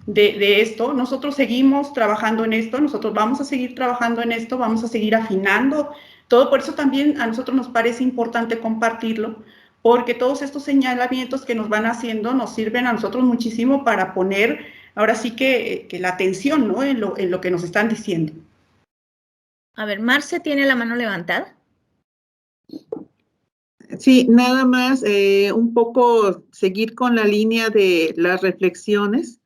de esto. Nosotros seguimos trabajando en esto, nosotros vamos a seguir trabajando en esto, vamos a seguir afinando todo. Por eso también a nosotros nos parece importante compartirlo, porque todos estos señalamientos que nos van haciendo nos sirven a nosotros muchísimo para poner ahora sí que la atención, ¿no? en lo que nos están diciendo. A ver, Marce tiene la mano levantada. Sí, nada más un poco seguir con la línea de las reflexiones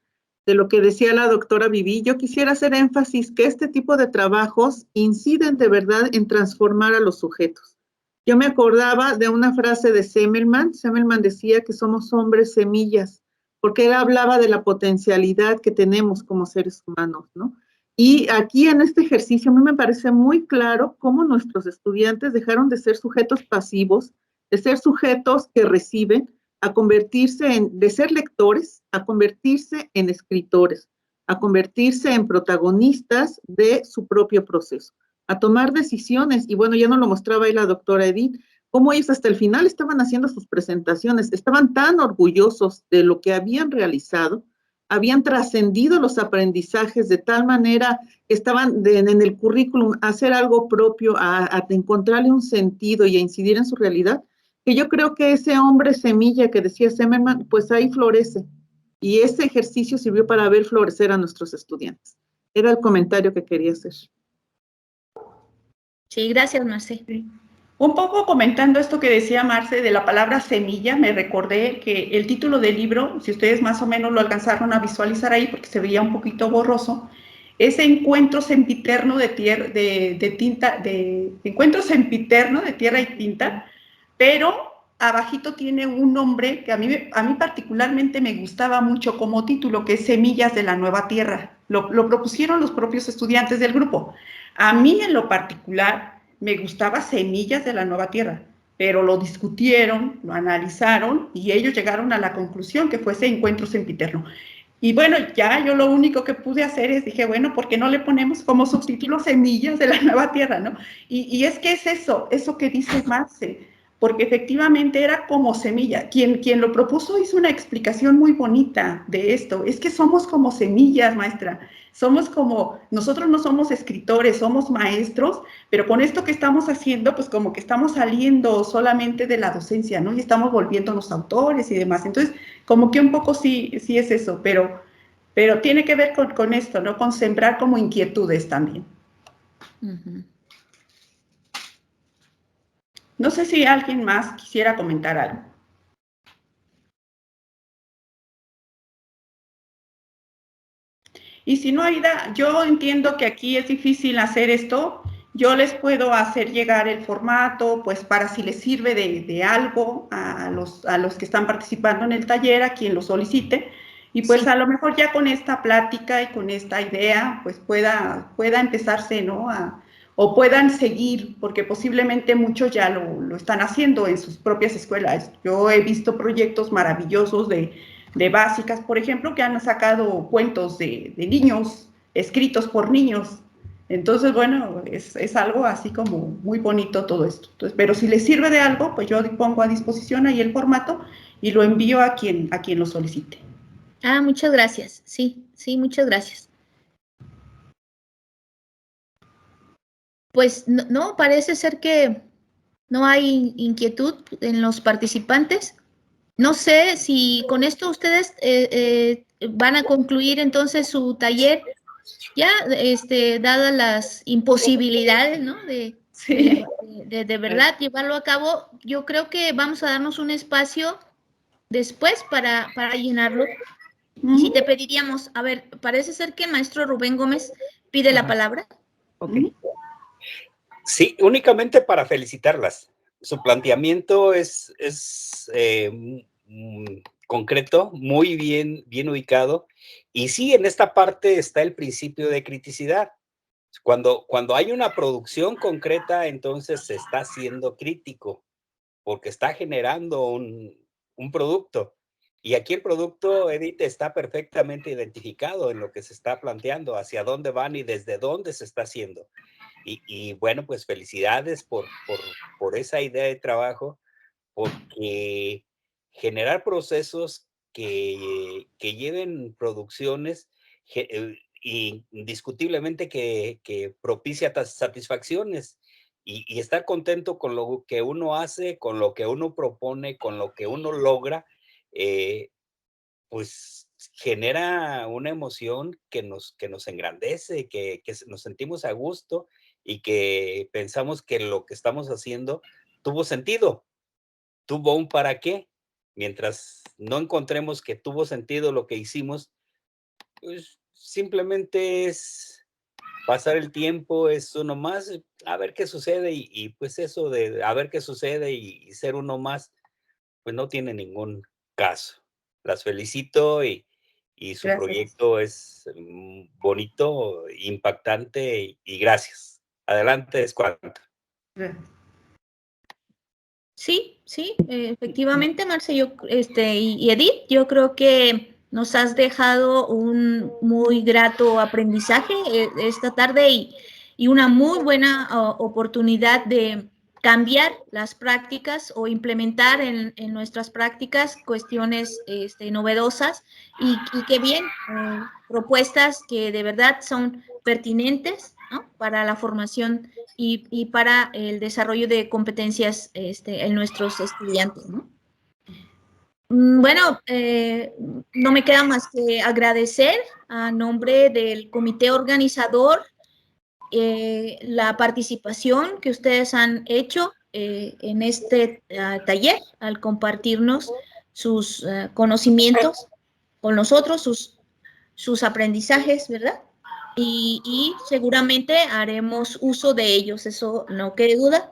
de lo que decía la doctora Vivi. Yo quisiera hacer énfasis que este tipo de trabajos inciden de verdad en transformar a los sujetos. Yo me acordaba de una frase de Semmelman. Semmelman decía que somos hombres semillas, porque él hablaba de la potencialidad que tenemos como seres humanos, ¿no? Y aquí en este ejercicio a mí me parece muy claro cómo nuestros estudiantes dejaron de ser sujetos pasivos, de ser sujetos que reciben, a convertirse de ser lectores, a convertirse en escritores, a convertirse en protagonistas de su propio proceso, a tomar decisiones. Y bueno, ya nos lo mostraba ahí la doctora Edith, cómo ellos hasta el final estaban haciendo sus presentaciones, estaban tan orgullosos de lo que habían realizado, habían trascendido los aprendizajes de tal manera que estaban en el currículum a hacer algo propio, a encontrarle un sentido y a incidir en su realidad, que yo creo que ese hombre semilla que decía Semmelman, pues ahí florece. Y ese ejercicio sirvió para ver florecer a nuestros estudiantes. Era el comentario que quería hacer. Sí, gracias, Marce. Sí. Un poco comentando esto que decía Marce de la palabra semilla, me recordé que el título del libro, si ustedes más o menos lo alcanzaron a visualizar ahí, porque se veía un poquito borroso, es Encuentro Sempiterno de tierra y tinta, pero abajito tiene un nombre que a mí particularmente me gustaba mucho como título, que es Semillas de la Nueva Tierra. Lo propusieron los propios estudiantes del grupo. A mí en lo particular me gustaba Semillas de la Nueva Tierra, pero lo discutieron, lo analizaron y ellos llegaron a la conclusión que fuese Encuentro Sempiterno. Y bueno, ya yo lo único que pude hacer es, dije, bueno, ¿por qué no le ponemos como subtítulo Semillas de la Nueva Tierra, no? Y es que es eso que dice Marce, porque efectivamente era como semilla. Quien lo propuso hizo una explicación muy bonita de esto. Es que somos como semillas, maestra. Nosotros no somos escritores, somos maestros, pero con esto que estamos haciendo, pues como que estamos saliendo solamente de la docencia, ¿no? Y estamos volviéndonos autores y demás. Entonces, como que un poco sí es eso, pero tiene que ver con esto, ¿no? Con sembrar como inquietudes también. Uh-huh. No sé si alguien más quisiera comentar algo. Y si no, Aida, yo entiendo que aquí es difícil hacer esto. Yo les puedo hacer llegar el formato, pues para si les sirve de algo a los que están participando en el taller, a quien lo solicite. Y pues Sí. a lo mejor ya con esta plática y con esta idea, pues pueda empezarse, ¿no? O puedan seguir, porque posiblemente muchos ya lo están haciendo en sus propias escuelas. Yo he visto proyectos maravillosos de básicas, por ejemplo, que han sacado cuentos de niños, escritos por niños. Entonces, bueno, es algo así como muy bonito todo esto. Entonces, pero si les sirve de algo, pues yo pongo a disposición ahí el formato y lo envío a quien lo solicite. Ah, muchas gracias. Sí, sí, muchas gracias. Pues no, parece ser que no hay inquietud en los participantes. No sé si con esto ustedes van a concluir entonces su taller ya, dadas las imposibilidades, ¿no? Sí. De verdad llevarlo a cabo. Yo creo que vamos a darnos un espacio después para llenarlo. Y si te pediríamos, a ver, parece ser que el maestro Rubén Gómez pide la palabra. Ok. Sí, únicamente para felicitarlas. Su planteamiento es concreto, muy bien ubicado. Y sí, en esta parte está el principio de criticidad. Cuando hay una producción concreta, entonces se está siendo crítico, porque está generando un producto. Y aquí el producto, Edith, está perfectamente identificado en lo que se está planteando, hacia dónde van y desde dónde se está haciendo. Y bueno, pues felicidades por esa idea de trabajo, porque generar procesos que lleven producciones indiscutiblemente que propicia satisfacciones y estar contento con lo que uno hace, con lo que uno propone, con lo que uno logra, pues genera una emoción que nos engrandece, que nos sentimos a gusto y que pensamos que lo que estamos haciendo tuvo sentido, tuvo un para qué. Mientras no encontremos que tuvo sentido lo que hicimos, pues simplemente es pasar el tiempo, es uno más, a ver qué sucede y pues eso de a ver qué sucede y ser uno más, pues no tiene ningún caso. Las felicito y su Gracias. proyecto es bonito, impactante y gracias. Adelante, es cuanto. Gracias. Sí, sí, efectivamente, Marce, y Edith, yo creo que nos has dejado un muy grato aprendizaje esta tarde y una muy buena oportunidad de cambiar las prácticas o implementar en nuestras prácticas cuestiones novedosas y que bien, propuestas que de verdad son pertinentes, ¿no? Para la formación y para el desarrollo de competencias en nuestros estudiantes, ¿no? Bueno, no me queda más que agradecer a nombre del comité organizador la participación que ustedes han hecho en este taller al compartirnos sus conocimientos con nosotros, sus aprendizajes, ¿verdad? Y seguramente haremos uso de ellos, eso no quede duda.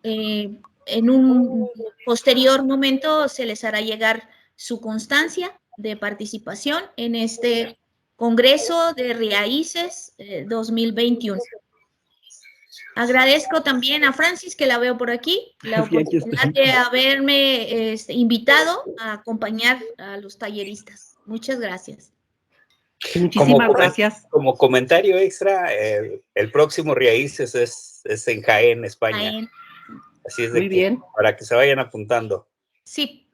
En un posterior momento se les hará llegar su constancia de participación en este Congreso de Raíces 2021. Agradezco también a Francis, que la veo por aquí, la oportunidad de haberme invitado a acompañar a los talleristas. Muchas gracias. Muchísimas gracias. Como comentario extra, el próximo Raíces es en Jaén, España. Jaén. Así es Muy bien. Para que se vayan apuntando. Sí.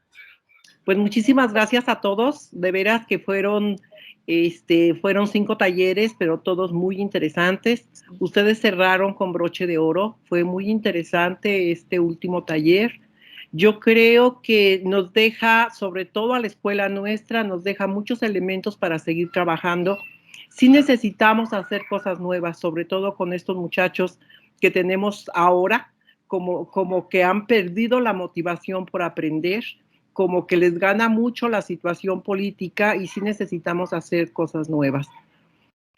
Pues muchísimas gracias a todos. De veras que fueron 5 talleres, pero todos muy interesantes. Ustedes cerraron con broche de oro. Fue muy interesante este último taller. Yo creo que nos deja, sobre todo a la escuela nuestra, nos deja muchos elementos para seguir trabajando. Sí necesitamos hacer cosas nuevas, sobre todo con estos muchachos que tenemos ahora, como que han perdido la motivación por aprender, como que les gana mucho la situación política y sí necesitamos hacer cosas nuevas.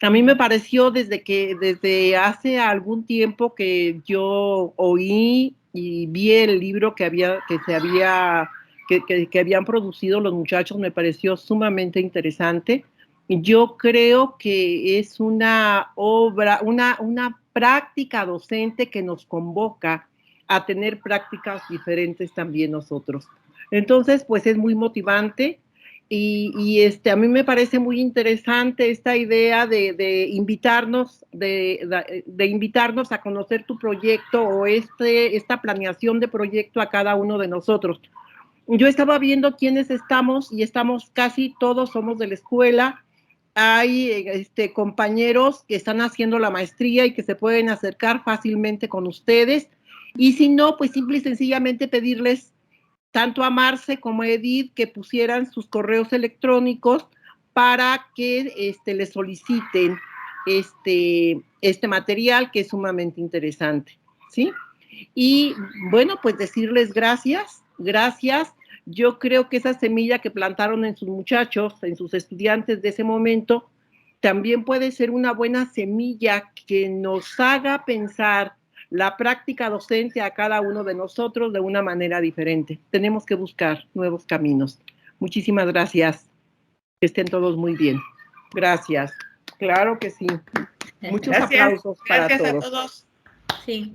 A mí me pareció desde hace algún tiempo que yo oí y vi el libro que habían producido los muchachos, me pareció sumamente interesante. Yo creo que es una obra, una práctica docente que nos convoca a tener prácticas diferentes también nosotros. Entonces, pues es muy motivante. Y a mí me parece muy interesante esta idea de invitarnos a conocer tu proyecto o esta planeación de proyecto a cada uno de nosotros. Yo estaba viendo quiénes estamos y estamos casi todos somos de la escuela. Hay compañeros que están haciendo la maestría y que se pueden acercar fácilmente con ustedes. Y si no, pues simple y sencillamente pedirles tanto a Marce como a Edith que pusieran sus correos electrónicos para que les soliciten este material que es sumamente interesante, ¿sí? Y bueno, pues decirles gracias. Yo creo que esa semilla que plantaron en sus muchachos, en sus estudiantes de ese momento, también puede ser una buena semilla que nos haga pensar la práctica docente a cada uno de nosotros de una manera diferente. Tenemos que buscar nuevos caminos. Muchísimas gracias. Que estén todos muy bien. Gracias. Claro que sí. Muchos aplausos para todos. Gracias a todos. Sí.